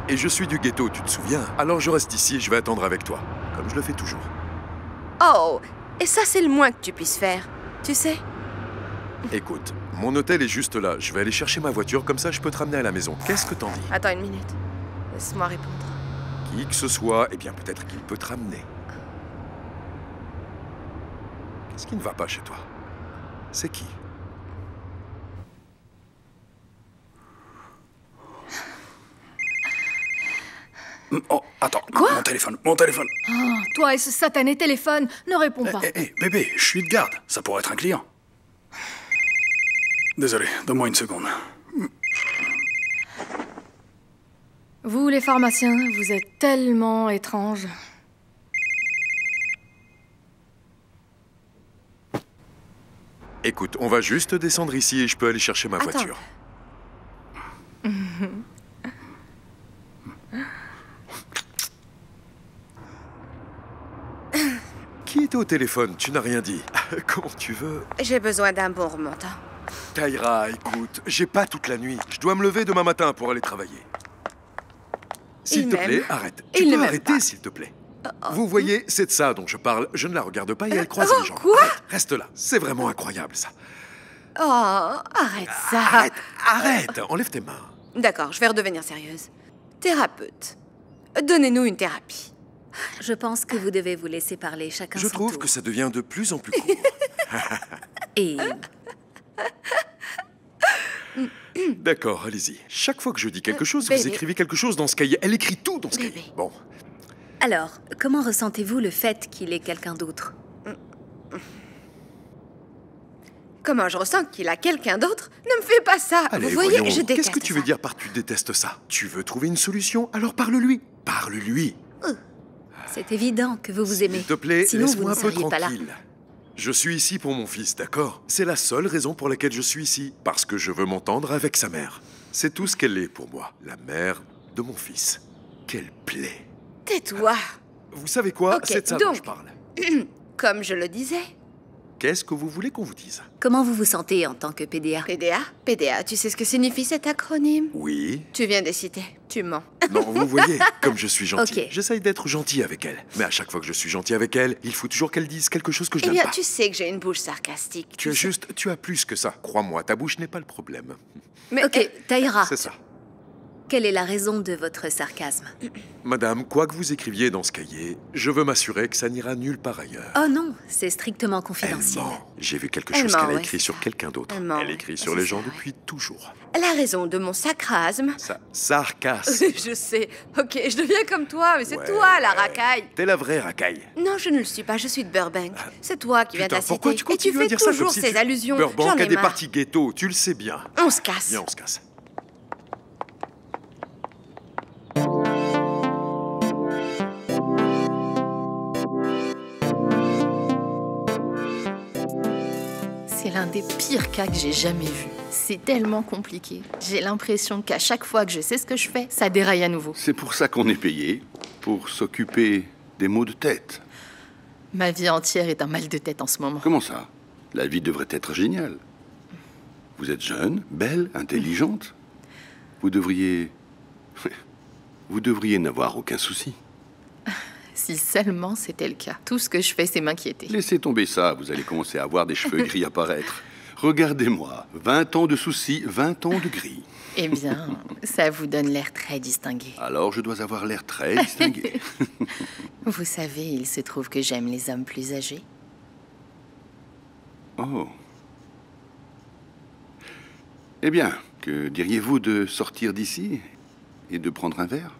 [SPEAKER 1] Et je suis du ghetto, tu te souviens? Alors je reste ici et je vais attendre avec toi, comme je le fais toujours.
[SPEAKER 2] Oh, et ça c'est le moins que tu puisses faire. Tu sais?
[SPEAKER 1] Écoute, mon hôtel est juste là. Je vais aller chercher ma voiture, comme ça je peux te ramener à la maison. Qu'est-ce que t'en dis?
[SPEAKER 2] Attends une minute. Laisse-moi répondre.
[SPEAKER 1] Qui que ce soit, eh bien peut-être qu'il peut te ramener. Qu'est-ce qui ne va pas chez toi? C'est qui?
[SPEAKER 10] Oh, attends.
[SPEAKER 2] Quoi?
[SPEAKER 10] Mon téléphone.
[SPEAKER 2] Oh, toi et ce satané téléphone, ne réponds pas.
[SPEAKER 10] Hé, bébé, je suis de garde. Ça pourrait être un client. Désolé, donne-moi une seconde.
[SPEAKER 2] Vous, les pharmaciens, vous êtes tellement étranges.
[SPEAKER 1] Écoute, on va juste descendre ici et je peux aller chercher ma
[SPEAKER 2] Attends.
[SPEAKER 1] voiture. Qui était au téléphone? Tu n'as rien dit. Comment tu veux?
[SPEAKER 2] J'ai besoin d'un bon remontant.
[SPEAKER 1] Taïra, écoute, j'ai pas toute la nuit. Je dois me lever demain matin pour aller travailler. S'il te plaît, arrête. Tu peux arrêter, s'il te plaît. Vous voyez, c'est de ça dont je parle. Je ne la regarde pas et elle croise les jambes.
[SPEAKER 2] Quoi?
[SPEAKER 1] Reste là. C'est vraiment incroyable, ça.
[SPEAKER 2] Oh, arrête ça.
[SPEAKER 1] Arrête. Enlève tes mains.
[SPEAKER 2] D'accord, je vais redevenir sérieuse. Thérapeute, donnez-nous une thérapie.
[SPEAKER 9] Je pense que vous devez vous laisser parler chacun
[SPEAKER 1] Je
[SPEAKER 9] son
[SPEAKER 1] trouve
[SPEAKER 9] tour.
[SPEAKER 1] que ça devient de plus en plus court.
[SPEAKER 9] Et
[SPEAKER 1] D'accord, allez-y. Chaque fois que je dis quelque chose,
[SPEAKER 2] bébé.
[SPEAKER 1] vous écrivez quelque chose dans ce cahier. Elle écrit tout dans ce
[SPEAKER 2] Bébé.
[SPEAKER 1] cahier. Bon.
[SPEAKER 9] alors, comment ressentez-vous le fait qu'il est quelqu'un d'autre?
[SPEAKER 2] Comment je ressens qu'il a quelqu'un d'autre? Ne me fais pas ça.
[SPEAKER 1] Allez,
[SPEAKER 2] Vous voyez,
[SPEAKER 1] voyons.
[SPEAKER 2] je déteste
[SPEAKER 1] Qu'est-ce que tu veux
[SPEAKER 2] ça.
[SPEAKER 1] dire par tu détestes ça? Tu veux trouver une solution? Alors parle-lui. Parle-lui.
[SPEAKER 9] C'est évident que vous vous aimez.
[SPEAKER 1] S'il te plaît,
[SPEAKER 9] Sinon, vous
[SPEAKER 1] laisse-moi
[SPEAKER 9] ne
[SPEAKER 1] un peu
[SPEAKER 9] seriez pas là.
[SPEAKER 1] tranquille. Je suis ici pour mon fils, d'accord? C'est la seule raison pour laquelle je suis ici. Parce que je veux m'entendre avec sa mère. C'est tout ce qu'elle est pour moi. La mère de mon fils. Quelle plaie.
[SPEAKER 2] Tais-toi.
[SPEAKER 1] Vous savez quoi?
[SPEAKER 2] Ok,
[SPEAKER 1] C'est de ça dont
[SPEAKER 2] donc.
[SPEAKER 1] je parle.
[SPEAKER 2] Comme je le disais.
[SPEAKER 1] Qu'est-ce que vous voulez qu'on vous dise?
[SPEAKER 9] Comment vous vous sentez en tant que PDA?
[SPEAKER 2] PDA? PDA, tu sais ce que signifie cet acronyme?
[SPEAKER 1] Oui.
[SPEAKER 2] Tu viens de citer. Tu mens.
[SPEAKER 1] Non, vous voyez, comme je suis gentil.
[SPEAKER 9] Ok.
[SPEAKER 1] J'essaye d'être gentil avec elle. Mais à chaque fois que je suis gentil avec elle, il faut toujours qu'elle dise quelque chose que je
[SPEAKER 2] Eh
[SPEAKER 1] n'aime
[SPEAKER 2] bien,
[SPEAKER 1] pas.
[SPEAKER 2] tu sais que j'ai une bouche sarcastique.
[SPEAKER 1] Tu
[SPEAKER 2] sais.
[SPEAKER 1] as plus que ça. Crois-moi, ta bouche n'est pas le problème.
[SPEAKER 2] Mais
[SPEAKER 9] Ok, Taïra,
[SPEAKER 1] C'est ça.
[SPEAKER 9] quelle est la raison de votre sarcasme?
[SPEAKER 1] Madame, quoi que vous écriviez dans ce cahier, je veux m'assurer que ça n'ira nulle part ailleurs.
[SPEAKER 9] Oh non, c'est strictement
[SPEAKER 1] Elle
[SPEAKER 9] confidentiel.
[SPEAKER 1] ment. J'ai vu quelque
[SPEAKER 2] Elle
[SPEAKER 1] chose
[SPEAKER 2] ment,
[SPEAKER 1] qu'elle a
[SPEAKER 2] ouais,
[SPEAKER 1] écrit
[SPEAKER 2] c'est
[SPEAKER 1] sur
[SPEAKER 2] ça.
[SPEAKER 1] quelqu'un d'autre.
[SPEAKER 2] Elle ment,
[SPEAKER 1] Elle
[SPEAKER 2] ouais.
[SPEAKER 1] écrit sur
[SPEAKER 2] C'est
[SPEAKER 1] les
[SPEAKER 2] ça,
[SPEAKER 1] gens
[SPEAKER 2] ouais.
[SPEAKER 1] depuis toujours.
[SPEAKER 2] La raison de mon sacrasme.
[SPEAKER 1] Ça, sarcasme.
[SPEAKER 2] Je sais. Ok, je deviens comme toi, mais c'est
[SPEAKER 1] Ouais,
[SPEAKER 2] toi la
[SPEAKER 1] ouais.
[SPEAKER 2] racaille.
[SPEAKER 1] T'es la vraie racaille.
[SPEAKER 2] Non, je ne le suis pas, je suis de Burbank. C'est toi qui viens de
[SPEAKER 1] Putain,
[SPEAKER 2] la
[SPEAKER 1] pourquoi
[SPEAKER 2] citer.
[SPEAKER 1] tu continues
[SPEAKER 2] Et tu
[SPEAKER 1] à
[SPEAKER 2] fais
[SPEAKER 1] dire ça
[SPEAKER 2] toujours
[SPEAKER 1] comme si
[SPEAKER 2] ces allusions.
[SPEAKER 1] Burbank
[SPEAKER 2] J'en
[SPEAKER 1] a
[SPEAKER 2] ai
[SPEAKER 1] des
[SPEAKER 2] marre.
[SPEAKER 1] parties ghetto, tu le sais bien.
[SPEAKER 2] On se casse.
[SPEAKER 1] Viens, on se casse.
[SPEAKER 11] C'est l'un des pires cas que j'ai jamais vu. C'est tellement compliqué. J'ai l'impression qu'à chaque fois que je sais ce que je fais, ça déraille à nouveau.
[SPEAKER 6] C'est pour ça qu'on est payé, pour s'occuper des maux de tête.
[SPEAKER 11] Ma vie entière est un mal de tête en ce moment.
[SPEAKER 6] Comment ça? La vie devrait être géniale. Vous êtes jeune, belle, intelligente. Vous devriez n'avoir aucun souci.
[SPEAKER 11] Si seulement c'était le cas. Tout ce que je fais, c'est m'inquiéter.
[SPEAKER 6] Laissez tomber ça, vous allez commencer à avoir des cheveux gris apparaître. Regardez-moi, 20 ans de soucis, 20 ans de gris.
[SPEAKER 11] Eh bien, ça vous donne l'air très distingué.
[SPEAKER 6] Alors je dois avoir l'air très distingué.
[SPEAKER 11] Vous savez, il se trouve que j'aime les hommes plus âgés.
[SPEAKER 6] Oh. Eh bien, que diriez-vous de sortir d'ici et de prendre un verre?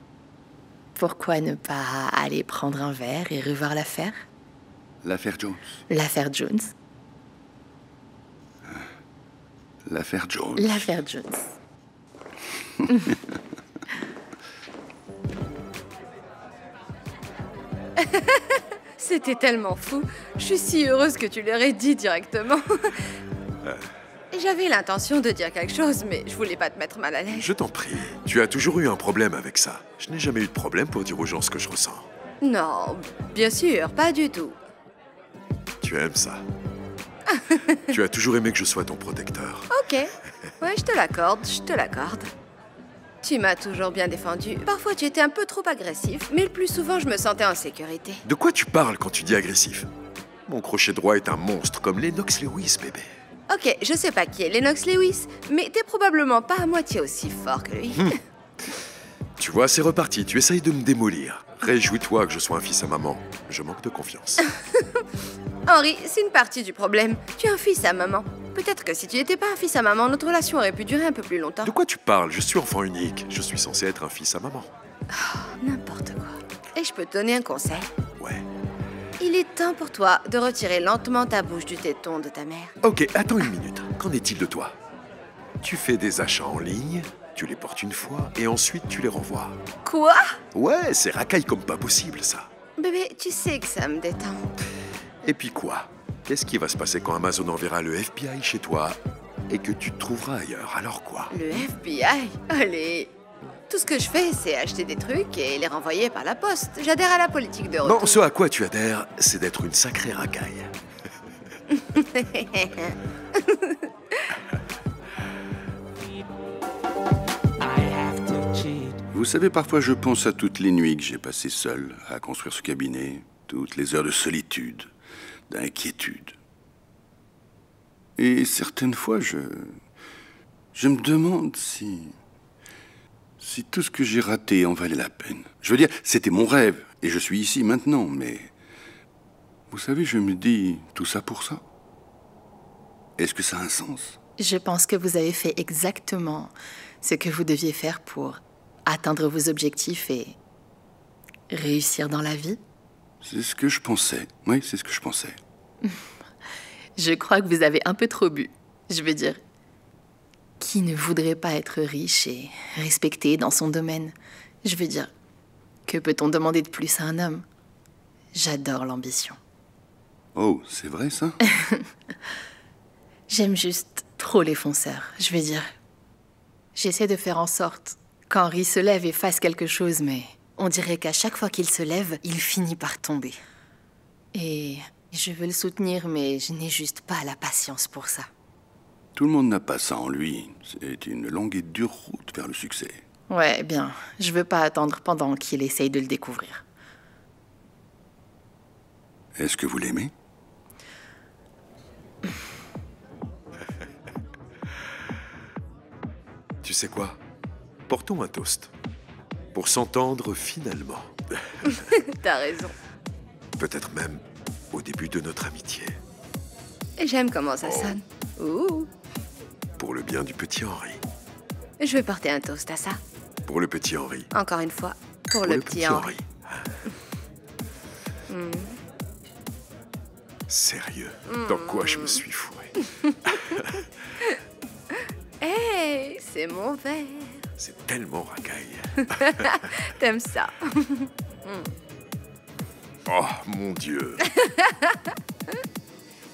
[SPEAKER 11] Pourquoi ne pas aller prendre un verre et revoir l'affaire?
[SPEAKER 6] L'affaire Jones.
[SPEAKER 11] L'affaire Jones.
[SPEAKER 6] L'affaire Jones.
[SPEAKER 11] L'affaire Jones.
[SPEAKER 2] C'était tellement fou. Je suis si heureuse que tu leur aies dit directement. J'avais l'intention de dire quelque chose, mais je voulais pas te mettre mal à l'aise.
[SPEAKER 1] Je t'en prie. Tu as toujours eu un problème avec ça. Je n'ai jamais eu de problème pour dire aux gens ce que je ressens.
[SPEAKER 2] Non, bien sûr, pas du tout.
[SPEAKER 1] Tu aimes ça. Tu as toujours aimé que je sois ton protecteur.
[SPEAKER 2] Ok. Ouais, je te l'accorde, je te l'accorde. Tu m'as toujours bien défendu. Parfois, tu étais un peu trop agressif, mais le plus souvent, je me sentais en sécurité.
[SPEAKER 1] De quoi tu parles quand tu dis agressif? Mon crochet droit est un monstre comme Lennox Lewis, bébé.
[SPEAKER 2] Ok, je sais pas qui est Lennox Lewis, mais t'es probablement pas à moitié aussi fort que lui.
[SPEAKER 1] Tu vois, c'est reparti. Tu essayes de me démolir. Réjouis-toi que je sois un fils à maman. Je manque de confiance.
[SPEAKER 2] Henry, c'est une partie du problème. Tu es un fils à maman. Peut-être que si tu n'étais pas un fils à maman, notre relation aurait pu durer un peu plus longtemps.
[SPEAKER 1] De quoi tu parles? Je suis enfant unique. Je suis censé être un fils à maman.
[SPEAKER 2] N'importe quoi. Et je peux te donner un conseil.
[SPEAKER 1] Ouais.
[SPEAKER 2] Il est temps pour toi de retirer lentement ta bouche du téton de ta mère.
[SPEAKER 1] Ok, attends une minute. Qu'en est-il de toi? Tu fais des achats en ligne, tu les portes une fois, et ensuite tu les renvoies.
[SPEAKER 2] Quoi?
[SPEAKER 1] Ouais, c'est racaille comme pas possible, ça.
[SPEAKER 2] Bébé, tu sais que ça me détend.
[SPEAKER 1] Et puis quoi? Qu'est-ce qui va se passer quand Amazon enverra le FBI chez toi et que tu te trouveras ailleurs? Alors quoi?
[SPEAKER 2] Le FBI? Allez. Tout ce que je fais, c'est acheter des trucs et les renvoyer par la poste. J'adhère à la politique de retour.
[SPEAKER 1] Non, ce à quoi tu adhères, c'est d'être une sacrée racaille.
[SPEAKER 6] Vous savez, parfois je pense à toutes les nuits que j'ai passées seul à construire ce cabinet, toutes les heures de solitude, d'inquiétude. Et certaines fois, je me demande si tout ce que j'ai raté en valait la peine. Je veux dire, c'était mon rêve, et je suis ici maintenant, mais... Vous savez, je me dis, tout ça pour ça? Est-ce que ça a un sens?
[SPEAKER 11] Je pense que vous avez fait exactement ce que vous deviez faire pour atteindre vos objectifs et réussir dans la vie.
[SPEAKER 6] C'est ce que je pensais. Oui, c'est ce que je pensais.
[SPEAKER 11] Je crois que vous avez un peu trop bu. Je veux dire, qui ne voudrait pas être riche et respecté dans son domaine? Je veux dire, que peut-on demander de plus à un homme? J'adore l'ambition.
[SPEAKER 6] Oh, c'est vrai ça?
[SPEAKER 11] J'aime juste trop les fonceurs. Je veux dire, j'essaie de faire en sorte qu'Henri se lève et fasse quelque chose, mais on dirait qu'à chaque fois qu'il se lève, il finit par tomber. Et je veux le soutenir, mais je n'ai juste pas la patience pour ça.
[SPEAKER 6] Tout le monde n'a pas ça en lui. C'est une longue et dure route vers le succès.
[SPEAKER 11] Ouais, bien. Je veux pas attendre pendant qu'il essaye de le découvrir.
[SPEAKER 6] Est-ce que vous l'aimez?
[SPEAKER 1] Tu sais quoi? Portons un toast. Pour s'entendre finalement.
[SPEAKER 2] T'as raison.
[SPEAKER 1] Peut-être même au début de notre amitié.
[SPEAKER 2] Et j'aime comment ça sonne. Ouh.
[SPEAKER 1] Pour le bien du petit Henri.
[SPEAKER 2] Je vais porter un toast à ça.
[SPEAKER 1] Pour le petit Henri.
[SPEAKER 2] Encore une fois, pour le petit Henri.
[SPEAKER 1] Sérieux, dans quoi je me suis fourré?
[SPEAKER 2] Hey, c'est mon verre.
[SPEAKER 1] C'est tellement racaille.
[SPEAKER 2] T'aimes ça?
[SPEAKER 1] Oh, mon Dieu.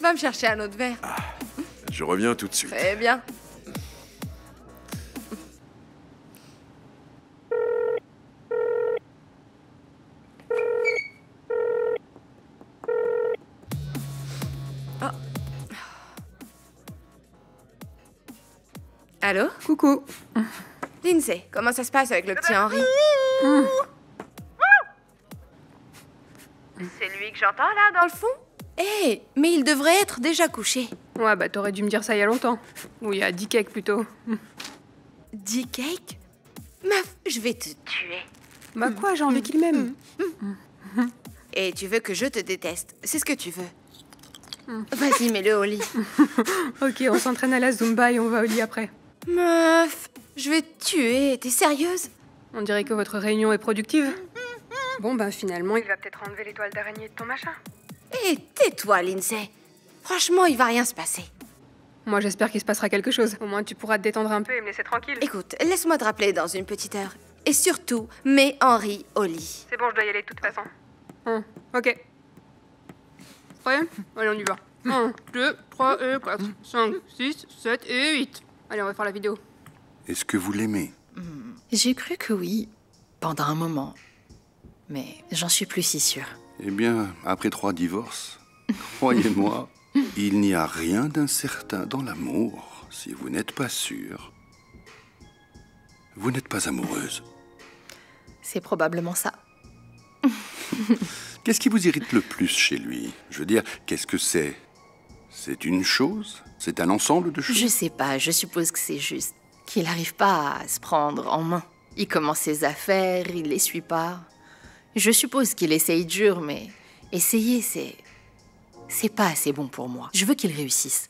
[SPEAKER 2] Va me chercher un autre verre.
[SPEAKER 1] Je reviens tout de suite.
[SPEAKER 2] Très bien. Oh. Allô?
[SPEAKER 5] Coucou.
[SPEAKER 2] Lindsay, comment ça se passe avec le petit Henri? C'est lui que j'entends là, dans le fond? Hé, mais il devrait être déjà couché.
[SPEAKER 5] Ouais, bah t'aurais dû me dire ça il y a longtemps. Ou il y a 10 cakes plutôt.
[SPEAKER 2] 10 cakes? Meuf, je vais te tuer.
[SPEAKER 5] Bah quoi, j'ai envie qu'il m'aime.
[SPEAKER 2] Et tu veux que je te déteste? C'est ce que tu veux. Vas-y, mets-le au lit.
[SPEAKER 5] Ok, on s'entraîne à la Zumba et on va au lit après.
[SPEAKER 2] Meuf, je vais te tuer. T'es sérieuse?
[SPEAKER 5] On dirait que votre réunion est productive. Bon, bah finalement, il va peut-être enlever les toiles d'araignée de ton machin.
[SPEAKER 2] Hé, tais-toi, Lindsay. Franchement, il va rien se passer.
[SPEAKER 5] Moi, j'espère qu'il se passera quelque chose. Au moins, tu pourras te détendre un peu et me laisser tranquille.
[SPEAKER 2] Écoute, laisse-moi te rappeler dans une petite heure. Et surtout, mets Henri au lit.
[SPEAKER 5] C'est bon, je dois y aller de toute façon. Ok. Prêt? Allez, on y va. 1, 2, 3 et 4, 5, 6, 7 et 8. Allez, on va faire la vidéo.
[SPEAKER 6] Est-ce que vous l'aimez?
[SPEAKER 11] J'ai cru que oui, pendant un moment. Mais j'en suis plus si sûre.
[SPEAKER 6] Eh bien, après 3 divorces, croyez-moi, il n'y a rien d'incertain dans l'amour. Si vous n'êtes pas sûr, vous n'êtes pas amoureuse.
[SPEAKER 11] C'est probablement ça.
[SPEAKER 6] Qu'est-ce qui vous irrite le plus chez lui? Je veux dire, qu'est-ce que c'est? C'est une chose? C'est un ensemble de choses?
[SPEAKER 11] Je sais pas, je suppose que c'est juste qu'il n'arrive pas à se prendre en main. Il commence ses affaires, il les suit pas. Je suppose qu'il essaye dur, mais essayer, c'est pas assez bon pour moi. Je veux qu'il réussisse.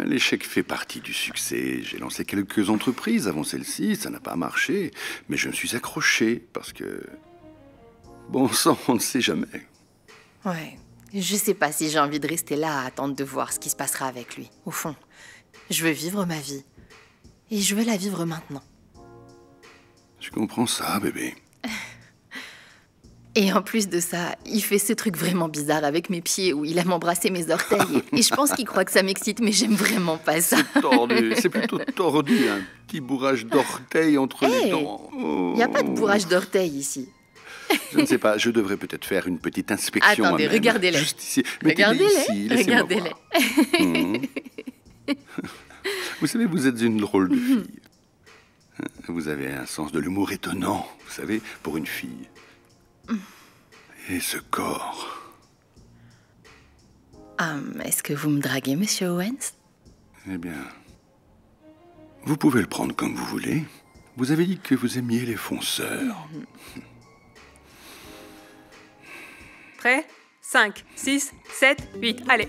[SPEAKER 6] L'échec fait partie du succès. J'ai lancé quelques entreprises avant celle-ci, ça n'a pas marché. Mais je me suis accroché parce que... Bon sang, on ne sait jamais.
[SPEAKER 11] Ouais, je sais pas si j'ai envie de rester là à attendre de voir ce qui se passera avec lui. Au fond, je veux vivre ma vie. Et je veux la vivre maintenant.
[SPEAKER 6] Je comprends ça, bébé.
[SPEAKER 11] Et en plus de ça, il fait ce truc vraiment bizarre avec mes pieds où il aime embrasser mes orteils. Et je pense qu'il croit que ça m'excite, mais j'aime vraiment pas ça.
[SPEAKER 6] C'est tordu, c'est plutôt tordu, un petit bourrage d'orteils entre les dents.
[SPEAKER 11] Il n'y a pas de bourrage d'orteils ici.
[SPEAKER 6] Je ne sais pas, je devrais peut-être faire une petite inspection.
[SPEAKER 11] Attendez, regardez-les.
[SPEAKER 6] Juste ici.
[SPEAKER 11] Regardez-les, regardez-les.
[SPEAKER 6] Vous savez, vous êtes une drôle de fille. Vous avez un sens de l'humour étonnant, vous savez, pour une fille. Et ce corps.
[SPEAKER 11] Est-ce que vous me draguez, Monsieur Owens?
[SPEAKER 6] Eh bien, vous pouvez le prendre comme vous voulez. Vous avez dit que vous aimiez les fonceurs.
[SPEAKER 5] Prêt? 5, 6, 7, 8, allez.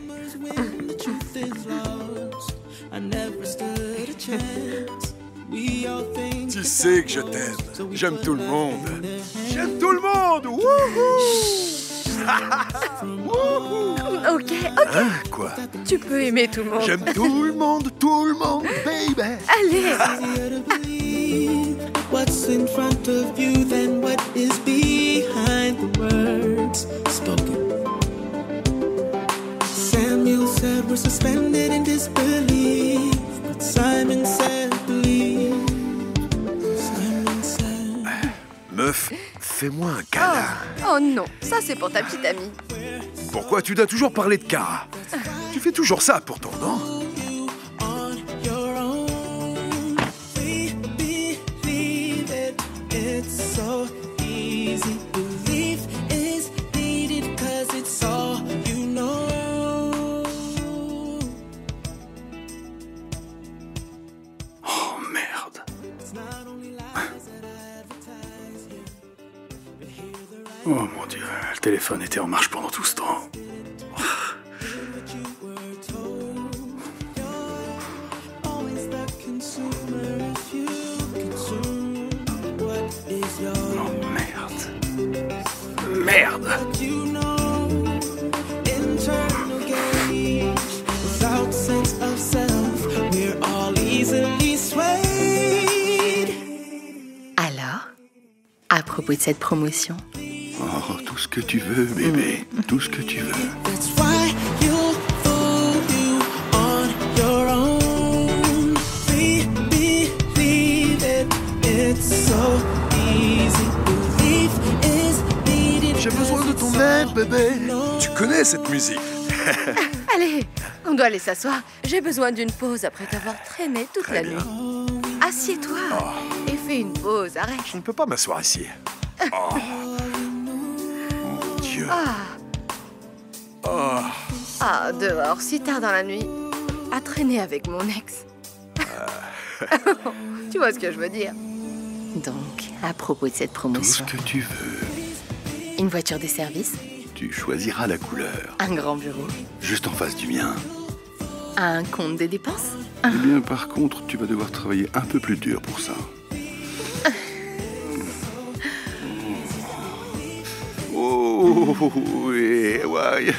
[SPEAKER 1] Tu sais que je t'aime. J'aime tout le monde. J'aime tout le monde. Wouhou.
[SPEAKER 2] Ok.
[SPEAKER 1] Hein, quoi?
[SPEAKER 2] Tu peux aimer tout le monde.
[SPEAKER 1] J'aime tout le monde, baby.
[SPEAKER 2] Allez.
[SPEAKER 3] What's in front of you than what is behind the words spoken. Samuel said we're suspended in disbelief, but Simon said believe. Simon said...
[SPEAKER 1] Meuf, fais-moi un câlin.
[SPEAKER 2] Oh non, ça c'est pour ta petite amie.
[SPEAKER 1] Pourquoi tu dois toujours parler de Kara? Tu fais toujours ça pourtant, non?
[SPEAKER 10] Oh mon Dieu, le téléphone était en marche pendant tout ce temps. Oh merde. Merde.
[SPEAKER 11] Alors, à propos de cette promotion?
[SPEAKER 6] Oh, tout ce que tu veux, bébé. Tout ce que tu veux.
[SPEAKER 1] J'ai besoin de ton aide, bébé. Tu connais cette musique.
[SPEAKER 2] Allez, on doit aller s'asseoir. J'ai besoin d'une pause après t'avoir traîné toute la nuit. Assieds-toi et fais une pause, arrête.
[SPEAKER 1] Je ne peux pas m'asseoir ici. Oh. Mon Dieu.
[SPEAKER 2] Ah, dehors, si tard dans la nuit, à traîner avec mon ex. Tu vois ce que je veux dire?
[SPEAKER 11] Donc, à propos de cette promotion...
[SPEAKER 6] Tout ce que tu veux.
[SPEAKER 11] Une voiture de service?
[SPEAKER 6] Tu choisiras la couleur.
[SPEAKER 11] Un grand bureau?
[SPEAKER 6] Juste en face du mien.
[SPEAKER 11] Un compte de dépenses?
[SPEAKER 6] Eh bien, par contre, tu vas devoir travailler un peu plus dur pour ça. Oh, oui, ouais.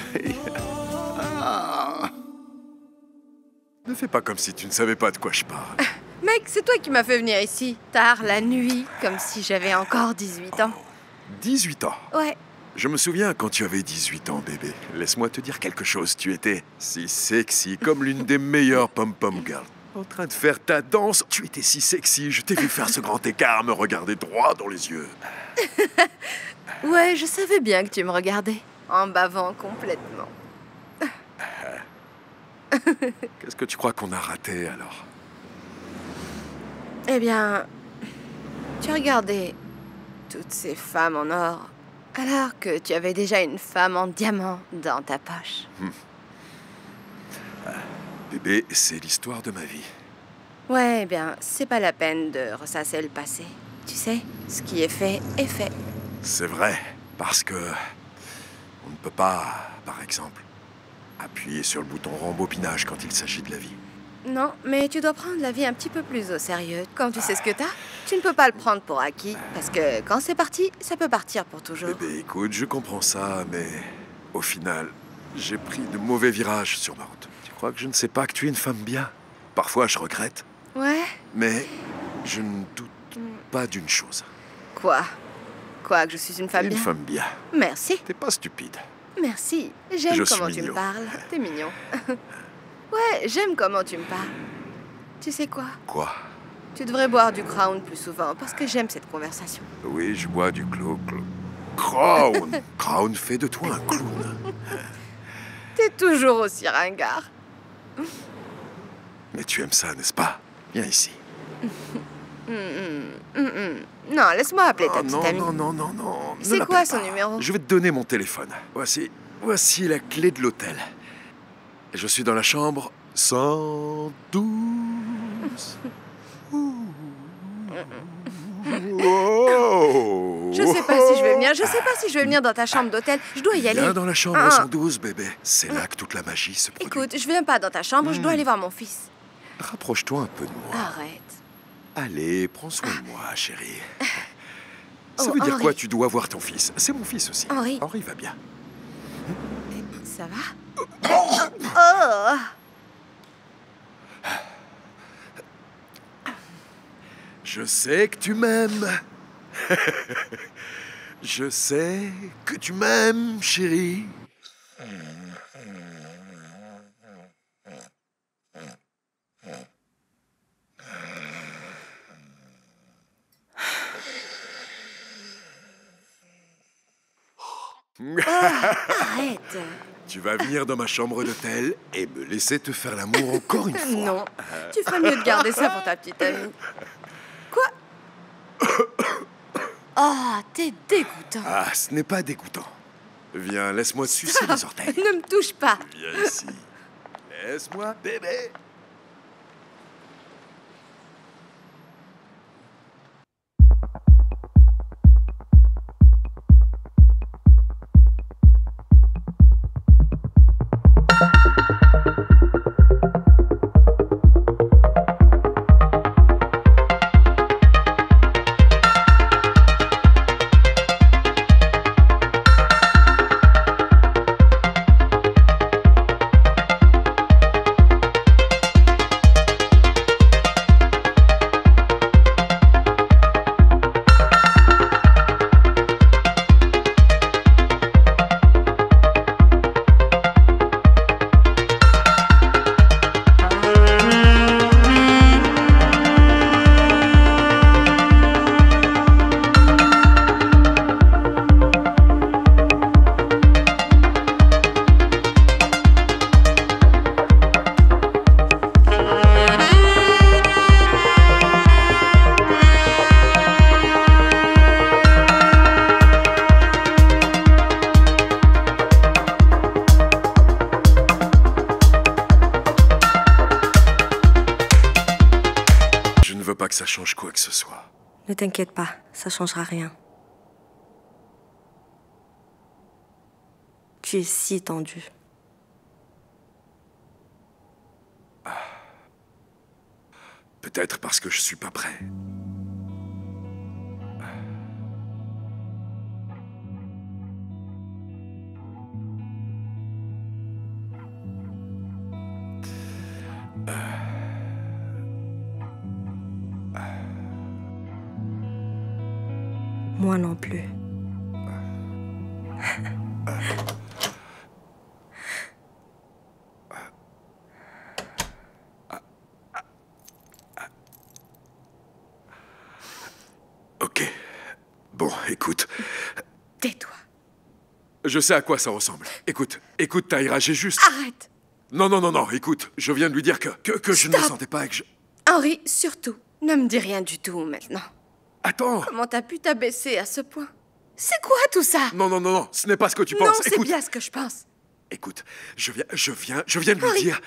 [SPEAKER 1] Ne fais pas comme si tu ne savais pas de quoi je parle.
[SPEAKER 2] Mec, c'est toi qui m'as fait venir ici, tard la nuit, comme si j'avais encore 18 ans.
[SPEAKER 1] 18 ans?
[SPEAKER 2] Ouais.
[SPEAKER 1] Je me souviens quand tu avais 18 ans, bébé. Laisse-moi te dire quelque chose. Tu étais si sexy, comme l'une des meilleures pom-pom girls. En train de faire ta danse, tu étais si sexy. Je t'ai vu faire ce grand écart, me regarder droit dans les yeux.
[SPEAKER 2] Ouais, je savais bien que tu me regardais, en bavant complètement.
[SPEAKER 1] Qu'est-ce que tu crois qu'on a raté, alors?
[SPEAKER 2] Eh bien, tu regardais toutes ces femmes en or, alors que tu avais déjà une femme en diamant dans ta poche.
[SPEAKER 1] Bébé, c'est l'histoire de ma vie.
[SPEAKER 2] Ouais, eh bien, c'est pas la peine de ressasser le passé. Tu sais, ce qui est fait est fait.
[SPEAKER 1] C'est vrai, parce que on ne peut pas, par exemple, Appuyer sur le bouton rembobinage quand il s'agit de la vie.
[SPEAKER 2] Non, mais tu dois prendre la vie un petit peu plus au sérieux. Quand tu sais ce que t'as, tu ne peux pas le prendre pour acquis. Parce que quand c'est parti, ça peut partir pour toujours.
[SPEAKER 1] Bébé, écoute, je comprends ça, mais au final, j'ai pris de mauvais virages sur ma route. Tu crois que je ne sais pas que tu es une femme bien? Parfois, je regrette.
[SPEAKER 2] Ouais.
[SPEAKER 1] Mais je ne doute pas d'une chose.
[SPEAKER 2] Quoi? Quoi, que je suis une femme bien?
[SPEAKER 1] Une femme bien.
[SPEAKER 2] Merci.
[SPEAKER 1] T'es pas stupide.
[SPEAKER 2] Merci. J'aime
[SPEAKER 1] Je
[SPEAKER 2] comment
[SPEAKER 1] suis
[SPEAKER 2] tu me
[SPEAKER 1] mignon.
[SPEAKER 2] parles. T'es mignon. Ouais, j'aime comment tu me parles. Tu sais quoi?
[SPEAKER 1] Quoi?
[SPEAKER 2] Tu devrais boire du Crown plus souvent parce que j'aime cette conversation.
[SPEAKER 1] Oui, je bois du Crown. Crown fait de toi un clown.
[SPEAKER 2] T'es toujours aussi ringard.
[SPEAKER 1] Mais tu aimes ça, n'est-ce pas? Viens ici.
[SPEAKER 2] Non, laisse-moi appeler ta petite amie.
[SPEAKER 1] Non. Ne
[SPEAKER 2] C'est quoi
[SPEAKER 1] l'appelle
[SPEAKER 2] son
[SPEAKER 1] pas.
[SPEAKER 2] numéro?
[SPEAKER 1] Je vais te donner mon téléphone. Voici la clé de l'hôtel. Je suis dans la chambre 112.
[SPEAKER 2] Je sais pas si je vais venir. Je sais pas si je vais venir dans ta chambre d'hôtel. Je dois y aller.
[SPEAKER 1] Viens dans la chambre 112, bébé. C'est là que toute la magie se produit.
[SPEAKER 2] Écoute, je viens pas dans ta chambre. Je dois aller voir mon fils.
[SPEAKER 1] Rapproche-toi un peu de moi.
[SPEAKER 2] Arrête.
[SPEAKER 1] Allez, prends soin de moi, chérie. Ça
[SPEAKER 2] Oh,
[SPEAKER 1] veut dire
[SPEAKER 2] Henri.
[SPEAKER 1] quoi? Tu dois voir ton fils. C'est mon fils aussi.
[SPEAKER 2] Henri.
[SPEAKER 1] Henri va bien.
[SPEAKER 2] Ça va? Oh!
[SPEAKER 1] Je sais que tu m'aimes. Je sais que tu m'aimes, chérie.
[SPEAKER 2] Arrête.
[SPEAKER 1] Tu vas venir dans ma chambre d'hôtel et me laisser te faire l'amour encore une fois.
[SPEAKER 2] Non, tu ferais mieux de garder ça pour ta petite amie. Quoi? Oh, t'es dégoûtant.
[SPEAKER 1] Ah, ce n'est pas dégoûtant. Viens, laisse-moi te sucer les orteils.
[SPEAKER 2] Ne me touche pas.
[SPEAKER 1] Viens ici. Laisse-moi, bébé. Que ça change quoi que ce soit.
[SPEAKER 12] Ne t'inquiète pas, ça changera rien. Tu es si tendu.
[SPEAKER 1] Peut-être parce que je suis pas prêt.
[SPEAKER 12] Moi non plus.
[SPEAKER 1] Ok. Bon, écoute.
[SPEAKER 2] Tais-toi.
[SPEAKER 1] Je sais à quoi ça ressemble. Écoute, Taïra, j'ai juste...
[SPEAKER 2] Arrête.
[SPEAKER 1] Non, écoute, je viens de lui dire que je ne me sentais pas et que je...
[SPEAKER 2] Henri, surtout, ne me dis rien du tout maintenant.
[SPEAKER 1] Attends.
[SPEAKER 2] Comment t'as pu t'abaisser à ce point? C'est quoi tout ça?
[SPEAKER 1] Non, ce n'est pas ce que tu
[SPEAKER 2] Non,
[SPEAKER 1] penses.
[SPEAKER 2] c'est
[SPEAKER 1] Écoute,
[SPEAKER 2] bien ce que je pense.
[SPEAKER 1] écoute, je viens de lui
[SPEAKER 2] Henri,
[SPEAKER 1] dire...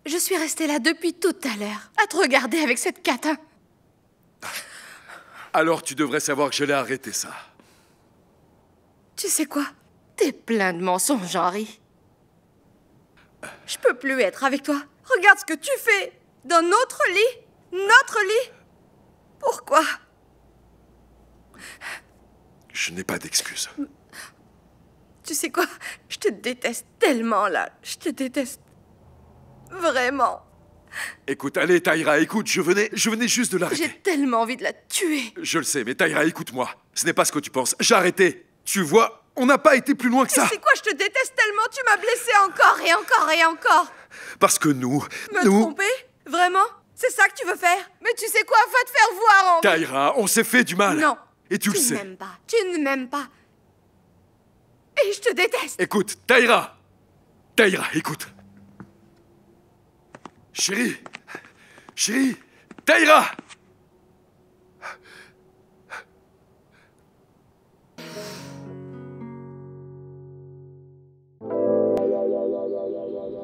[SPEAKER 2] je suis restée là depuis tout à l'heure, à te regarder avec cette catin.
[SPEAKER 1] Alors tu devrais savoir que je l'ai arrêté, ça.
[SPEAKER 2] Tu sais quoi? T'es plein de mensonges, Henri. Je peux plus être avec toi. Regarde ce que tu fais. Dans notre lit. Notre lit. Pourquoi?
[SPEAKER 1] Je n'ai pas d'excuses.
[SPEAKER 2] Tu sais quoi? Je te déteste tellement, là. Je te déteste. Vraiment.
[SPEAKER 1] Écoute, allez, Taïra, écoute, je venais juste de l'arrêter.
[SPEAKER 2] J'ai tellement envie de la tuer.
[SPEAKER 1] Je le sais, mais Taïra, écoute-moi. Ce n'est pas ce que tu penses. J'ai arrêté. Tu vois, on n'a pas été plus loin que ça.
[SPEAKER 2] Tu sais quoi? Je te déteste tellement. Tu m'as blessé encore et encore et encore.
[SPEAKER 1] Parce que nous...
[SPEAKER 2] Me tromper? Vraiment? C'est ça que tu veux faire? Mais tu sais quoi? Va te faire voir, Henri.
[SPEAKER 1] Taïra, on s'est fait du mal.
[SPEAKER 2] Non.
[SPEAKER 1] Et tu le sais.
[SPEAKER 2] Tu ne m'aimes pas. Tu ne m'aimes pas. Et je te déteste.
[SPEAKER 1] Écoute, Taïra. Taïra, écoute. Chérie. Chérie. Taïra.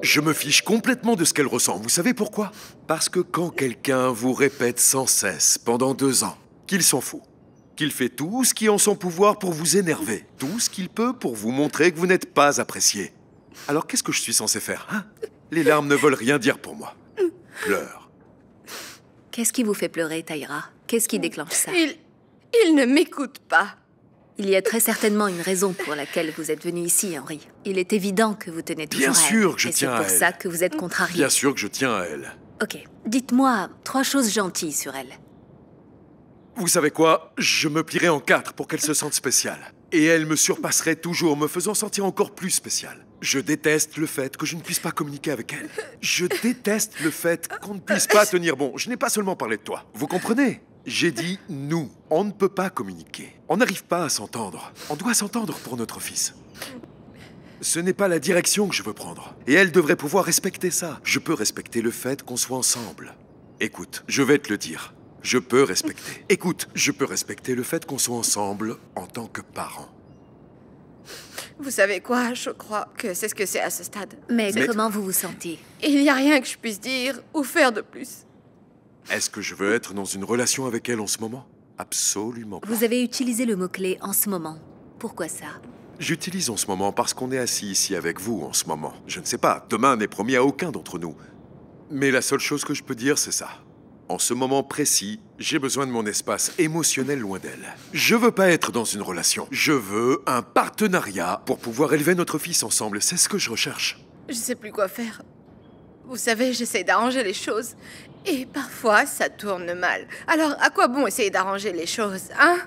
[SPEAKER 1] Je me fiche complètement de ce qu'elle ressent. Vous savez pourquoi? Parce que quand quelqu'un vous répète sans cesse, pendant 2 ans, qu'il s'en fout, qu'il fait tout ce qui est en son pouvoir pour vous énerver, tout ce qu'il peut pour vous montrer que vous n'êtes pas apprécié, alors qu'est-ce que je suis censé faire, hein? Les larmes ne veulent rien dire pour moi. Pleure.
[SPEAKER 9] Qu'est-ce qui vous fait pleurer, Taïra? Qu'est-ce qui déclenche ça?
[SPEAKER 2] Il ne m'écoute pas.
[SPEAKER 9] Il y a très certainement une raison pour laquelle vous êtes venu ici, Henri. Il est évident que vous tenez toujours
[SPEAKER 1] Bien
[SPEAKER 9] à elle.
[SPEAKER 1] sûr que je tiens à elle.
[SPEAKER 9] Et c'est pour ça que vous êtes contrarié.
[SPEAKER 1] Bien sûr que je tiens à elle.
[SPEAKER 9] Ok, dites-moi 3 choses gentilles sur elle.
[SPEAKER 1] Vous savez quoi? Je me plierai en 4 pour qu'elle se sente spéciale. Et elle me surpasserait toujours, me faisant sentir encore plus spéciale. Je déteste le fait que je ne puisse pas communiquer avec elle. Je déteste le fait qu'on ne puisse pas tenir bon. Je n'ai pas seulement parlé de toi. Vous comprenez? J'ai dit nous. On ne peut pas communiquer. On n'arrive pas à s'entendre. On doit s'entendre pour notre fils. Ce n'est pas la direction que je veux prendre. Et elle devrait pouvoir respecter ça. Je peux respecter le fait qu'on soit ensemble. Écoute, je vais te le dire. Je peux respecter. Écoute, je peux respecter le fait qu'on soit ensemble en tant que parents.
[SPEAKER 2] Vous savez quoi? Je crois que c'est ce que c'est à ce stade.
[SPEAKER 9] Mais comment vous vous sentez?
[SPEAKER 2] Il n'y a rien que je puisse dire ou faire de plus.
[SPEAKER 1] Est-ce que je veux être dans une relation avec elle en ce moment? Absolument pas.
[SPEAKER 9] Vous avez utilisé le mot-clé « en ce moment ». Pourquoi ça?
[SPEAKER 1] J'utilise en ce moment parce qu'on est assis ici avec vous en ce moment. Je ne sais pas, demain n'est promis à aucun d'entre nous. Mais la seule chose que je peux dire, c'est ça. En ce moment précis, j'ai besoin de mon espace émotionnel loin d'elle. Je veux pas être dans une relation. Je veux un partenariat pour pouvoir élever notre fils ensemble. C'est ce que je recherche.
[SPEAKER 2] Je sais plus quoi faire. Vous savez, j'essaie d'arranger les choses. Et parfois, ça tourne mal. Alors, à quoi bon essayer d'arranger les choses, hein?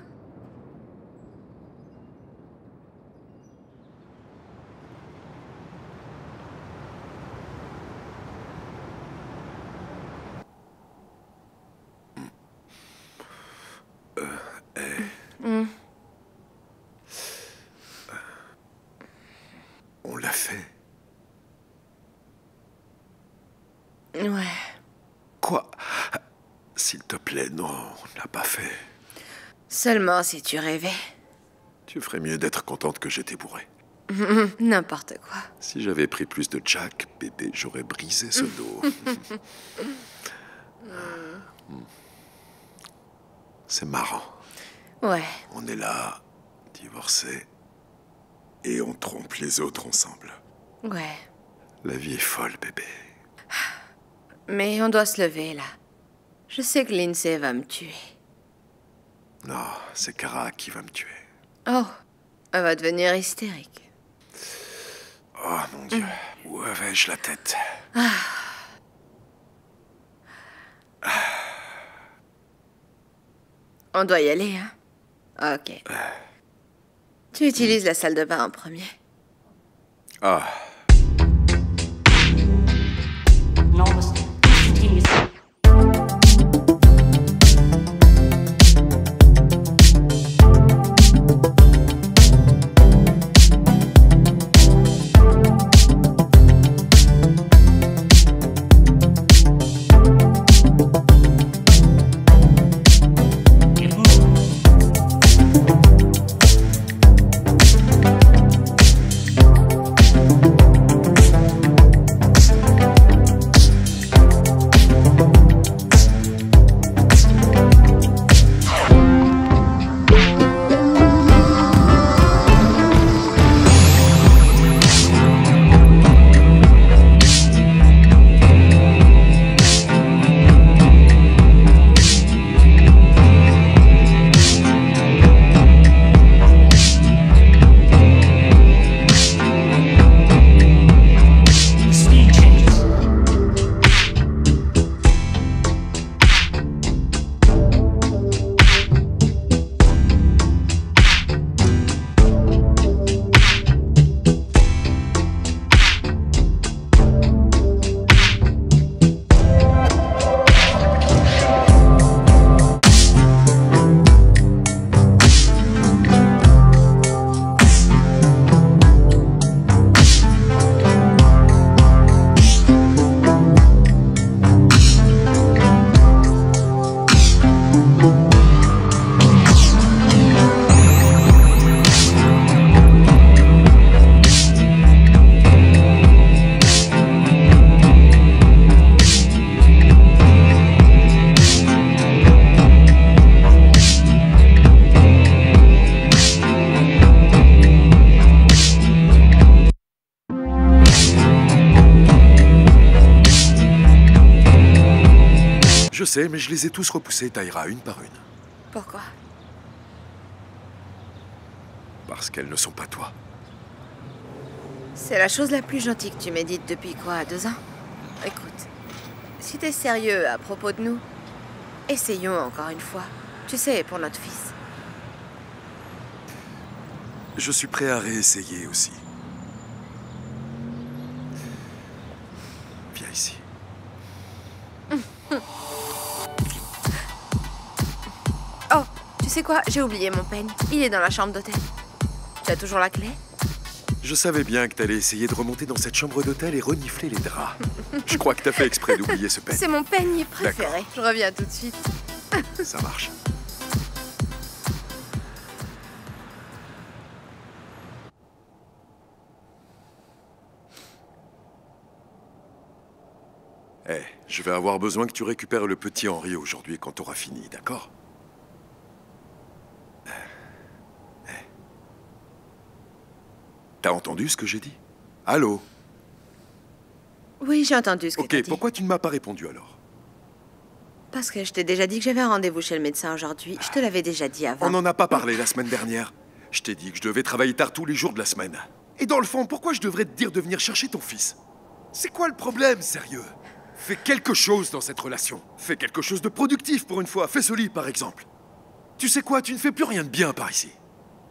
[SPEAKER 1] On l'a fait.
[SPEAKER 2] Ouais.
[SPEAKER 1] Quoi? S'il te plaît, non, on ne l'a pas fait.
[SPEAKER 2] Seulement si tu rêvais.
[SPEAKER 1] Tu ferais mieux d'être contente que j'étais bourré.
[SPEAKER 2] N'importe quoi.
[SPEAKER 1] Si j'avais pris plus de Jack, bébé, j'aurais brisé ce dos. C'est marrant.
[SPEAKER 2] Ouais.
[SPEAKER 1] On est là, divorcés, et on trompe les autres ensemble.
[SPEAKER 2] Ouais.
[SPEAKER 1] La vie est folle, bébé.
[SPEAKER 2] Mais on doit se lever, là. Je sais que Lindsay va me tuer.
[SPEAKER 1] Non, c'est Kara qui va me tuer.
[SPEAKER 2] Oh, elle va devenir hystérique.
[SPEAKER 1] Oh, mon Dieu. Où avais-je la tête?
[SPEAKER 2] On doit y aller, hein? Ok. Tu utilises la salle de bain en premier.
[SPEAKER 1] Ah. sais, mais je les ai tous repoussés, Tyra, une par une.
[SPEAKER 2] Pourquoi?
[SPEAKER 1] Parce qu'elles ne sont pas toi.
[SPEAKER 2] C'est la chose la plus gentille que tu m'aies dite depuis quoi, 2 ans? Écoute, si t'es sérieux à propos de nous, essayons encore une fois. Tu sais, pour notre fils.
[SPEAKER 1] Je suis prêt à réessayer aussi. Viens ici.
[SPEAKER 2] Oh, tu sais quoi? J'ai oublié mon peigne. Il est dans la chambre d'hôtel. Tu as toujours la clé?
[SPEAKER 1] Je savais bien que t'allais essayer de remonter dans cette chambre d'hôtel et renifler les draps. Je crois que t'as fait exprès d'oublier ce peigne.
[SPEAKER 2] C'est mon peigne préféré. Je reviens tout de suite.
[SPEAKER 1] Ça marche. Eh, je vais avoir besoin que tu récupères le petit Henri aujourd'hui quand t'auras fini, d'accord? T'as entendu ce que j'ai dit? Allô?
[SPEAKER 2] Oui, j'ai entendu ce que t'as dit.
[SPEAKER 1] Ok, pourquoi tu ne m'as pas répondu alors?
[SPEAKER 2] Parce que je t'ai déjà dit que j'avais un rendez-vous chez le médecin aujourd'hui. Je te l'avais déjà dit avant.
[SPEAKER 1] On n'en a pas parlé la semaine dernière. Je t'ai dit que je devais travailler tard tous les jours de la semaine. Et dans le fond, pourquoi je devrais te dire de venir chercher ton fils? C'est quoi le problème, sérieux? Fais quelque chose dans cette relation. Fais quelque chose de productif pour une fois. Fais ce lit, par exemple. Tu sais quoi, tu ne fais plus rien de bien par ici.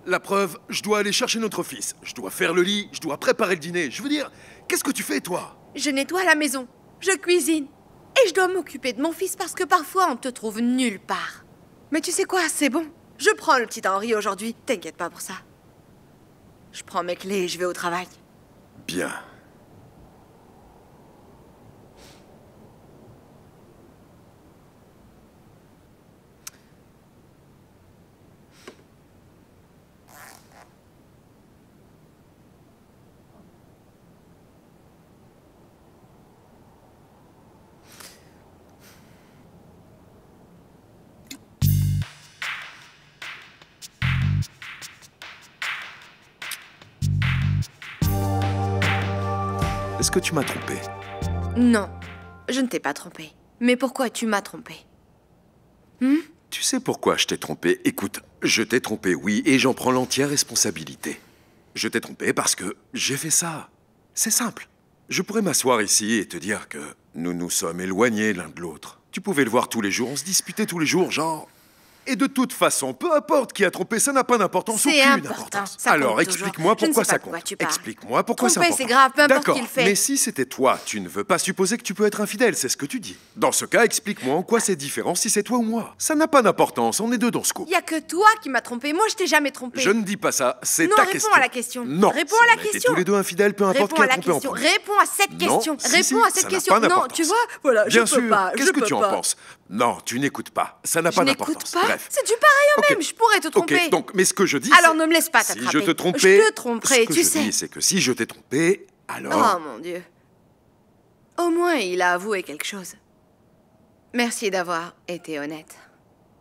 [SPEAKER 1] La preuve, je dois aller chercher notre fils. Je dois faire le lit, je dois préparer le dîner. Je veux dire, qu'est-ce que tu fais, toi?
[SPEAKER 2] Je nettoie la maison, je cuisine. Et je dois m'occuper de mon fils parce que parfois on te trouve nulle part. Mais tu sais quoi, c'est bon. Je prends le petit Henri aujourd'hui. T'inquiète pas pour ça. Je prends mes clés et je vais au travail.
[SPEAKER 1] Bien. Est-ce que tu m'as trompé?
[SPEAKER 2] Non, je ne t'ai pas trompé. Mais pourquoi tu m'as trompé?
[SPEAKER 1] Tu sais pourquoi je t'ai trompé? Écoute, je t'ai trompé, oui, et j'en prends l'entière responsabilité. Je t'ai trompé parce que j'ai fait ça. C'est simple. Je pourrais m'asseoir ici et te dire que nous nous sommes éloignés l'un de l'autre. Tu pouvais le voir tous les jours, on se disputait tous les jours, genre... Et de toute façon, peu importe qui a trompé, ça n'a pas d'importance, aucune importance. Alors, explique-moi pourquoi ça compte. Explique-moi pourquoi c'est important.
[SPEAKER 2] Tromper, c'est grave, peu importe
[SPEAKER 1] D'accord,
[SPEAKER 2] qui le fait.
[SPEAKER 1] mais si c'était toi, tu ne veux pas supposer que tu peux être infidèle, c'est ce que tu dis. Dans ce cas, explique-moi en quoi c'est différent si c'est toi ou moi. Ça n'a pas d'importance, on est deux dans ce coup.
[SPEAKER 2] Il y a que toi qui m'as trompé, moi je t'ai jamais trompé.
[SPEAKER 1] Je ne dis pas ça, c'est
[SPEAKER 2] non,
[SPEAKER 1] ta question.
[SPEAKER 2] Non, réponds à la question.
[SPEAKER 1] Non,
[SPEAKER 2] réponds
[SPEAKER 1] si
[SPEAKER 2] à la
[SPEAKER 1] on a été
[SPEAKER 2] question.
[SPEAKER 1] tous les deux infidèles, peu importe qui a trompé en premier.
[SPEAKER 2] Réponds à cette question. Réponds à cette question. Non, tu vois, voilà,
[SPEAKER 1] bien
[SPEAKER 2] je peux pas.
[SPEAKER 1] Qu'est-ce que tu en penses? Non, tu n'écoutes pas. Ça n'a pas d'importance. Bref.
[SPEAKER 2] C'est du pareil au même, je pourrais te tromper.
[SPEAKER 1] Ok, donc, mais ce que je dis,
[SPEAKER 2] alors ne me laisse pas t'attraper.
[SPEAKER 1] Si je te trompais,
[SPEAKER 2] je te tromperai, tu sais.
[SPEAKER 1] Ce que je dis, c'est que si je t'ai trompé, alors...
[SPEAKER 2] Oh mon Dieu. Au moins, il a avoué quelque chose. Merci d'avoir été honnête.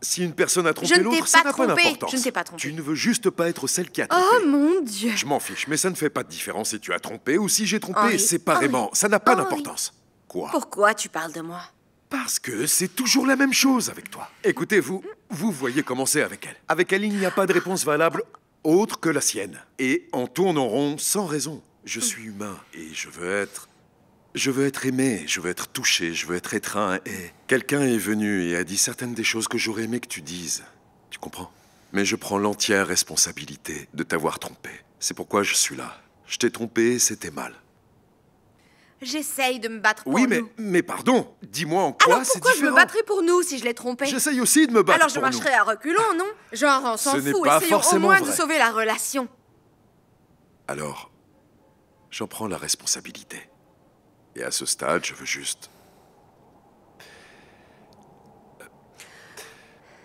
[SPEAKER 1] Si une personne a trompé l'autre, ça n'a pas d'importance.
[SPEAKER 2] Je ne t'ai pas trompé.
[SPEAKER 1] Tu ne veux juste pas être celle qui a trompé.
[SPEAKER 2] Oh mon Dieu.
[SPEAKER 1] Je m'en fiche, mais ça ne fait pas de différence si tu as trompé ou si j'ai trompé séparément. Ça n'a pas d'importance. Quoi?
[SPEAKER 2] Pourquoi tu parles de moi?
[SPEAKER 1] Parce que c'est toujours la même chose avec toi. Écoutez, vous voyez comment c'est avec elle. Avec elle, il n'y a pas de réponse valable autre que la sienne. Et on tourne en rond sans raison. Je suis humain et je veux être aimé, je veux être touché, je veux être étreint. Et quelqu'un est venu et a dit certaines des choses que j'aurais aimé que tu dises. Tu comprends? Mais je prends l'entière responsabilité de t'avoir trompé. C'est pourquoi je suis là. Je t'ai trompé, c'était mal.
[SPEAKER 2] J'essaye de me battre pour nous.
[SPEAKER 1] Oui, mais pardon, dis-moi en quoi c'est différent.
[SPEAKER 2] Alors pourquoi je me battrais pour nous si je l'ai trompé?
[SPEAKER 1] J'essaye aussi de me battre
[SPEAKER 2] pour nous.
[SPEAKER 1] Alors
[SPEAKER 2] je marcherai à reculons, non? Genre, on s'en fout, essayons au moins de sauver la relation.
[SPEAKER 1] Alors, j'en prends la responsabilité. Et à ce stade, je veux juste...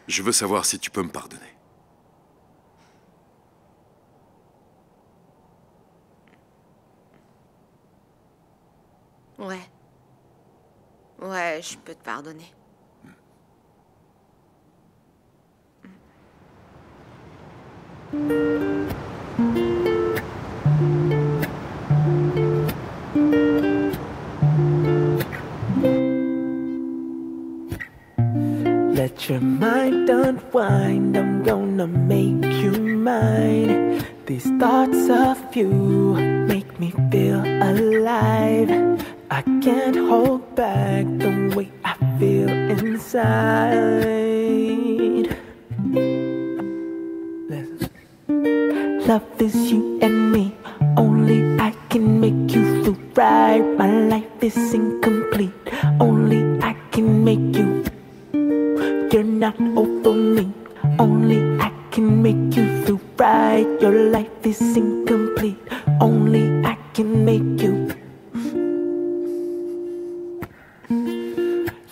[SPEAKER 1] Je veux savoir si tu peux me pardonner.
[SPEAKER 2] Ouais. Ouais, je peux te pardonner.
[SPEAKER 3] rewind, I'm gonna make you mine. These thoughts of you make me feel alive. I can't hold back the way I feel inside. Love is you and me, only I can make you feel right. My life is incomplete, only I can make you. You're not over me, only I can make you feel right. Your life is incomplete, only I can make you.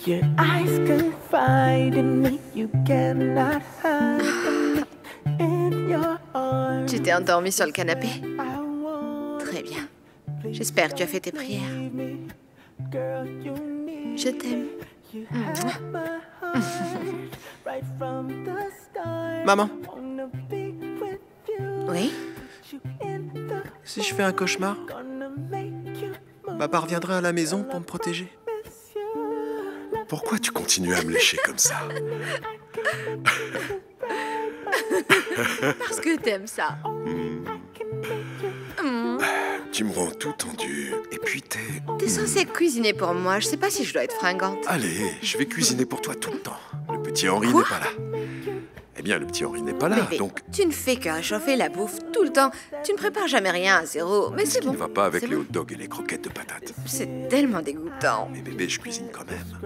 [SPEAKER 3] Your eyes confide in me, you cannot hide from me in your arms.
[SPEAKER 2] Tu t'es endormi sur le canapé? Très bien. J'espère que tu as fait tes prières. Je t'aime.
[SPEAKER 8] Maman,
[SPEAKER 2] Oui?
[SPEAKER 8] si je fais un cauchemar, papa reviendra à la maison pour me protéger.
[SPEAKER 1] Pourquoi tu continues à me lécher comme ça?
[SPEAKER 2] Parce que t'aimes ça.
[SPEAKER 1] Tu me rends tout tendu. Et puis
[SPEAKER 2] T'es censée cuisiner pour moi. Je sais pas si je dois être fringante.
[SPEAKER 1] Allez, je vais cuisiner pour toi tout le temps. Le petit Henri n'est pas là. Eh bien, le petit Henri n'est pas là,
[SPEAKER 2] Bébé,
[SPEAKER 1] donc...
[SPEAKER 2] tu ne fais que réchauffer la bouffe tout le temps. Tu ne prépares jamais rien à zéro. Mais c'est
[SPEAKER 1] Ce qui
[SPEAKER 2] bon.
[SPEAKER 1] ne va pas avec
[SPEAKER 2] C'est
[SPEAKER 1] les
[SPEAKER 2] bon.
[SPEAKER 1] hot dogs et les croquettes de patates.
[SPEAKER 2] C'est tellement dégoûtant.
[SPEAKER 1] Mais bébé, je cuisine quand même.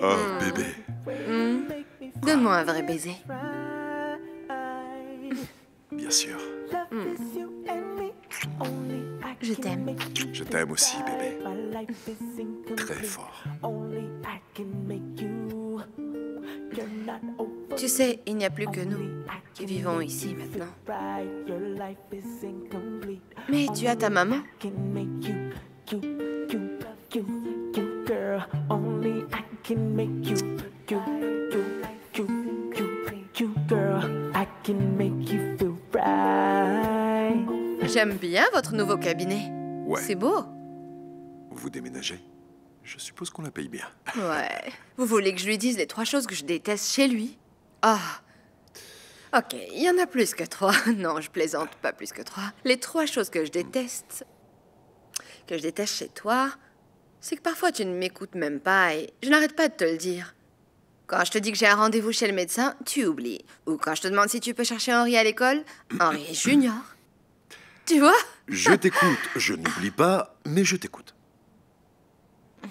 [SPEAKER 1] Oh, bébé.
[SPEAKER 2] Donne-moi un vrai baiser.
[SPEAKER 1] Bien sûr.
[SPEAKER 2] Je t'aime.
[SPEAKER 1] Je t'aime aussi, bébé. Très fort.
[SPEAKER 2] Tu sais, il n'y a plus que nous qui vivons ici maintenant. Mais tu as ta maman. J'aime bien votre nouveau cabinet.
[SPEAKER 1] Ouais.
[SPEAKER 2] C'est beau.
[SPEAKER 1] Vous déménagez? Je suppose qu'on la paye bien.
[SPEAKER 2] Ouais. Vous voulez que je lui dise les 3 choses que je déteste chez lui? Ah. Ok, il y en a plus que 3. Non, je plaisante, pas plus que 3. Les 3 choses que je déteste chez toi, c'est que parfois tu ne m'écoutes même pas et je n'arrête pas de te le dire. Quand je te dis que j'ai un rendez-vous chez le médecin, tu oublies. Ou quand je te demande si tu peux chercher Henri à l'école, Henri est junior. Tu vois?
[SPEAKER 1] Je t'écoute. Je n'oublie pas, mais je t'écoute.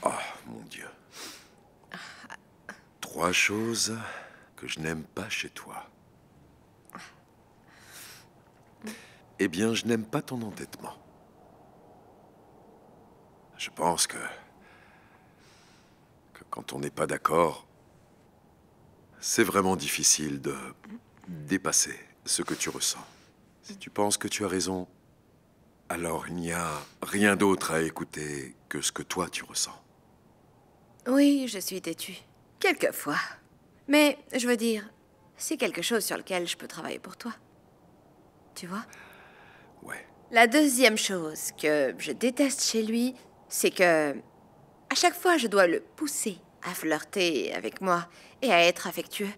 [SPEAKER 1] Oh, mon Dieu. 3 choses que je n'aime pas chez toi. Eh bien, je n'aime pas ton entêtement. Je pense que quand on n'est pas d'accord, c'est vraiment difficile de dépasser ce que tu ressens. Si tu penses que tu as raison, alors il n'y a rien d'autre à écouter que ce que toi tu ressens.
[SPEAKER 2] Oui, je suis têtue. Quelquefois. Mais, je veux dire, c'est quelque chose sur lequel je peux travailler pour toi. Tu vois?
[SPEAKER 1] Ouais.
[SPEAKER 2] La deuxième chose que je déteste chez lui, c'est que à chaque fois, je dois le pousser à flirter avec moi et à être affectueux.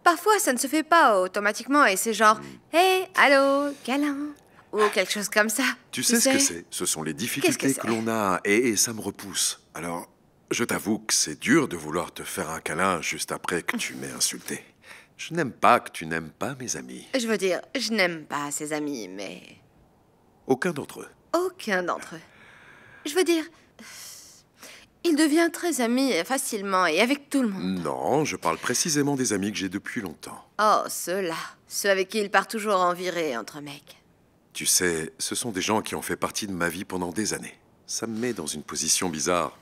[SPEAKER 2] Parfois, ça ne se fait pas automatiquement et c'est genre « Hey, allô, câlin » ou quelque chose comme ça.
[SPEAKER 1] Tu sais ce que c'est? Ce sont les difficultés que l'on a et ça me repousse. Alors, je t'avoue que c'est dur de vouloir te faire un câlin juste après que tu m'aies insulté. Je n'aime pas que tu n'aimes pas mes amis.
[SPEAKER 2] Je veux dire, je n'aime pas ses amis, mais...
[SPEAKER 1] Aucun d'entre eux.
[SPEAKER 2] Aucun d'entre eux. Je veux dire, il devient très ami facilement et avec tout le monde.
[SPEAKER 1] Non, je parle précisément des amis que j'ai depuis longtemps.
[SPEAKER 2] Oh, ceux-là. Ceux avec qui il part toujours en virée entre mecs.
[SPEAKER 1] Tu sais, ce sont des gens qui ont fait partie de ma vie pendant des années. Ça me met dans une position bizarre.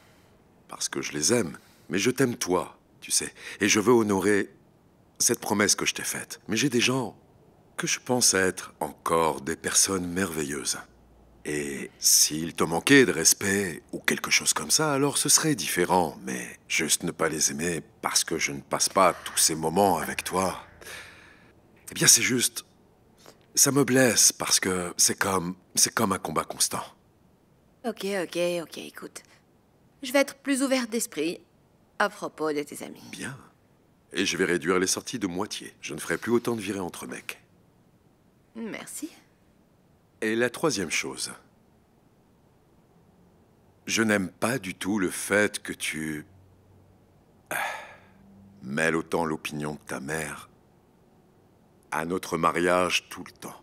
[SPEAKER 1] Parce que je les aime. Mais je t'aime toi, tu sais. Et je veux honorer cette promesse que je t'ai faite. Mais j'ai des gens que je pense être encore des personnes merveilleuses. Et s'il te manquait de respect ou quelque chose comme ça, alors ce serait différent. Mais juste ne pas les aimer parce que je ne passe pas tous ces moments avec toi, eh bien c'est juste... Ça me blesse parce que c'est comme un combat constant.
[SPEAKER 2] Ok, écoute. Je vais être plus ouverte d'esprit. à propos de tes amis.
[SPEAKER 1] Bien. Et je vais réduire les sorties de moitié. Je ne ferai plus autant de virées entre mecs.
[SPEAKER 2] Merci.
[SPEAKER 1] Et la troisième chose. Je n'aime pas du tout le fait que tu... mêles autant l'opinion de ta mère à notre mariage tout le temps.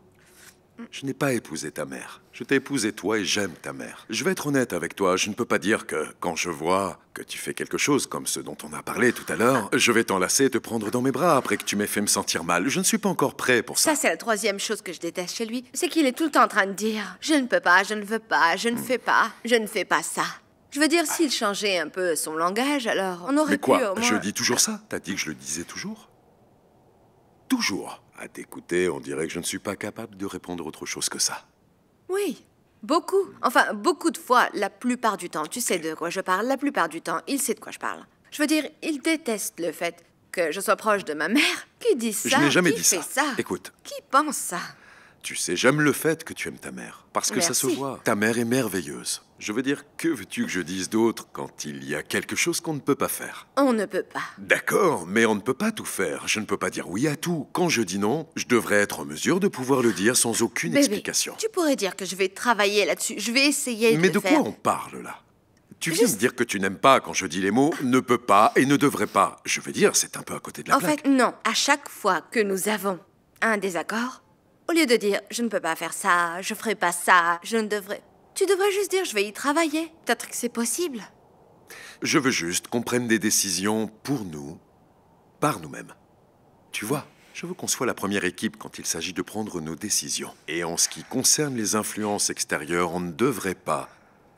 [SPEAKER 1] Je n'ai pas épousé ta mère. Je t'ai épousé toi et j'aime ta mère. Je vais être honnête avec toi, je ne peux pas dire que quand je vois que tu fais quelque chose comme ce dont on a parlé tout à l'heure, je vais t'enlacer et te prendre dans mes bras après que tu m'aies fait me sentir mal. Je ne suis pas encore prêt pour ça.
[SPEAKER 2] Ça, c'est la troisième chose que je déteste chez lui. C'est qu'il est tout le temps en train de dire « Je ne peux pas, je ne veux pas, je ne fais pas, je ne fais pas ça ». Je veux dire, s'il changeait un peu son langage, alors on aurait
[SPEAKER 1] Mais
[SPEAKER 2] pu
[SPEAKER 1] quoi,
[SPEAKER 2] au moins...
[SPEAKER 1] je dis toujours ça? T'as dit que je le disais toujours? Toujours. À t'écouter, on dirait que je ne suis pas capable de répondre autre chose que ça.
[SPEAKER 2] Oui, beaucoup. Enfin, beaucoup de fois, la plupart du temps. Tu sais de quoi je parle, la plupart du temps, il sait de quoi je parle. Je veux dire, il déteste le fait que je sois proche de ma mère. Qui dit ça?
[SPEAKER 1] Je n'ai jamais
[SPEAKER 2] Qui
[SPEAKER 1] dit
[SPEAKER 2] fait
[SPEAKER 1] ça. Écoute.
[SPEAKER 2] Qui pense ça?
[SPEAKER 1] Tu sais, j'aime le fait que tu aimes ta mère. Parce que ça se
[SPEAKER 2] Merci.
[SPEAKER 1] voit. Ta mère est merveilleuse. Je veux dire, que veux-tu que je dise d'autre quand il y a quelque chose qu'on ne peut pas faire?
[SPEAKER 2] On ne peut pas.
[SPEAKER 1] D'accord, mais on ne peut pas tout faire. Je ne peux pas dire oui à tout. Quand je dis non, je devrais être en mesure de pouvoir le dire sans aucune
[SPEAKER 2] Bébé,
[SPEAKER 1] explication.
[SPEAKER 2] tu pourrais dire que je vais travailler là-dessus. Je vais essayer
[SPEAKER 1] Mais
[SPEAKER 2] de
[SPEAKER 1] de
[SPEAKER 2] le faire.
[SPEAKER 1] quoi on parle, là? Tu viens de dire que tu n'aimes pas quand je dis les mots « ne peut pas » et « ne devrait pas ». Je veux dire, c'est un peu à côté de la
[SPEAKER 2] En
[SPEAKER 1] plaque.
[SPEAKER 2] fait, non. À chaque fois que nous avons un désaccord, au lieu de dire « je ne peux pas faire ça, je ferai pas ça, je ne devrais », tu devrais juste dire « je vais y travailler ». Peut-être que c'est possible.
[SPEAKER 1] Je veux juste qu'on prenne des décisions pour nous, par nous-mêmes. Tu vois, je veux qu'on soit la première équipe quand il s'agit de prendre nos décisions. Et en ce qui concerne les influences extérieures, on ne devrait pas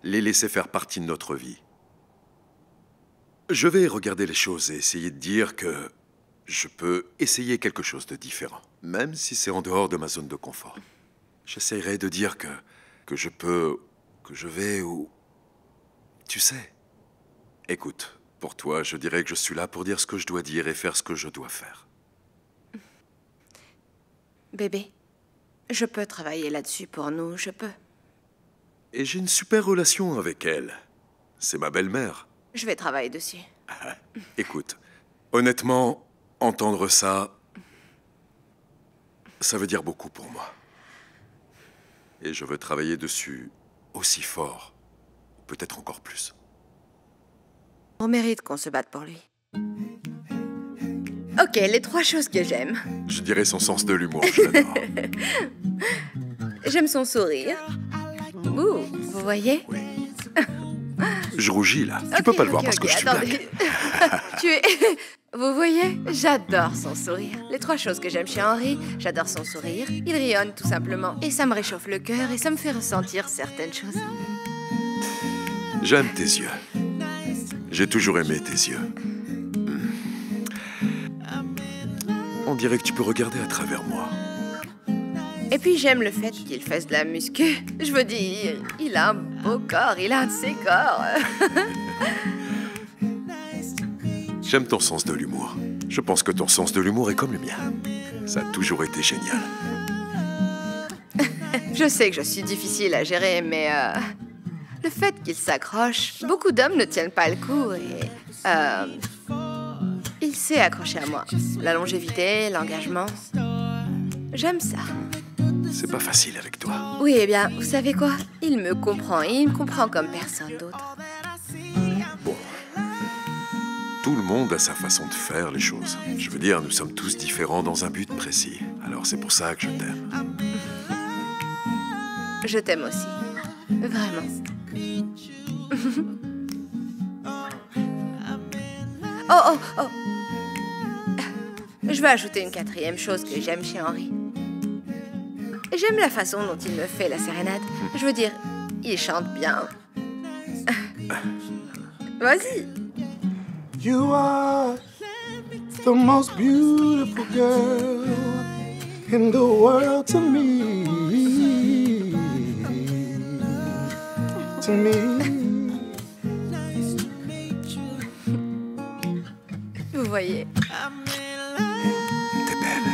[SPEAKER 1] les laisser faire partie de notre vie. Je vais regarder les choses et essayer de dire que je peux essayer quelque chose de différent, même si c'est en dehors de ma zone de confort. J'essaierai de dire que je peux, que je vais où... Tu sais, écoute, pour toi, je dirais que je suis là pour dire ce que je dois dire et faire ce que je dois faire.
[SPEAKER 2] Bébé, je peux travailler là-dessus pour nous, je peux.
[SPEAKER 1] Et j'ai une super relation avec elle. C'est ma belle-mère.
[SPEAKER 2] Je vais travailler dessus.
[SPEAKER 1] Écoute, honnêtement, entendre ça, ça veut dire beaucoup pour moi. Et je veux travailler dessus aussi fort, peut-être encore plus.
[SPEAKER 2] On mérite qu'on se batte pour lui. Ok, les 3 choses que j'aime.
[SPEAKER 1] Je dirais son sens de l'humour, je l'adore.
[SPEAKER 2] J'aime son sourire. Ouh, vous voyez?
[SPEAKER 1] Je rougis, là. Tu peux pas le voir parce que je suis black.
[SPEAKER 2] Tu es... Vous voyez? J'adore son sourire. Les 3 choses que j'aime chez Henry, j'adore son sourire. Il rayonne tout simplement. Et ça me réchauffe le cœur et ça me fait ressentir certaines choses.
[SPEAKER 1] J'aime tes yeux. J'ai toujours aimé tes yeux. On dirait que tu peux regarder à travers moi.
[SPEAKER 2] Et puis j'aime le fait qu'il fasse de la muscu. Je veux dire, il a un beau corps, il a un de ses corps.
[SPEAKER 1] J'aime ton sens de l'humour. Je pense que ton sens de l'humour est comme le mien. Ça a toujours été génial.
[SPEAKER 2] Je sais que je suis difficile à gérer, mais le fait qu'il s'accroche, beaucoup d'hommes ne tiennent pas le coup et il s'est accroché à moi. La longévité, l'engagement, j'aime ça.
[SPEAKER 1] C'est pas facile avec toi.
[SPEAKER 2] Oui, eh bien, vous savez quoi? Il me comprend et il me comprend comme personne d'autre.
[SPEAKER 1] Bon. Tout le monde a sa façon de faire les choses. Je veux dire, nous sommes tous différents dans un but précis. Alors c'est pour ça que je t'aime.
[SPEAKER 2] Je t'aime aussi. Vraiment. Oh. Je vais ajouter une 4e chose que j'aime chez Henry. J'aime la façon dont il me fait la sérénade. Je veux dire, il chante bien. Vas-y.
[SPEAKER 13] You are the most beautiful girl in the world to me. To me.
[SPEAKER 2] Vous voyez.
[SPEAKER 1] T'es belle.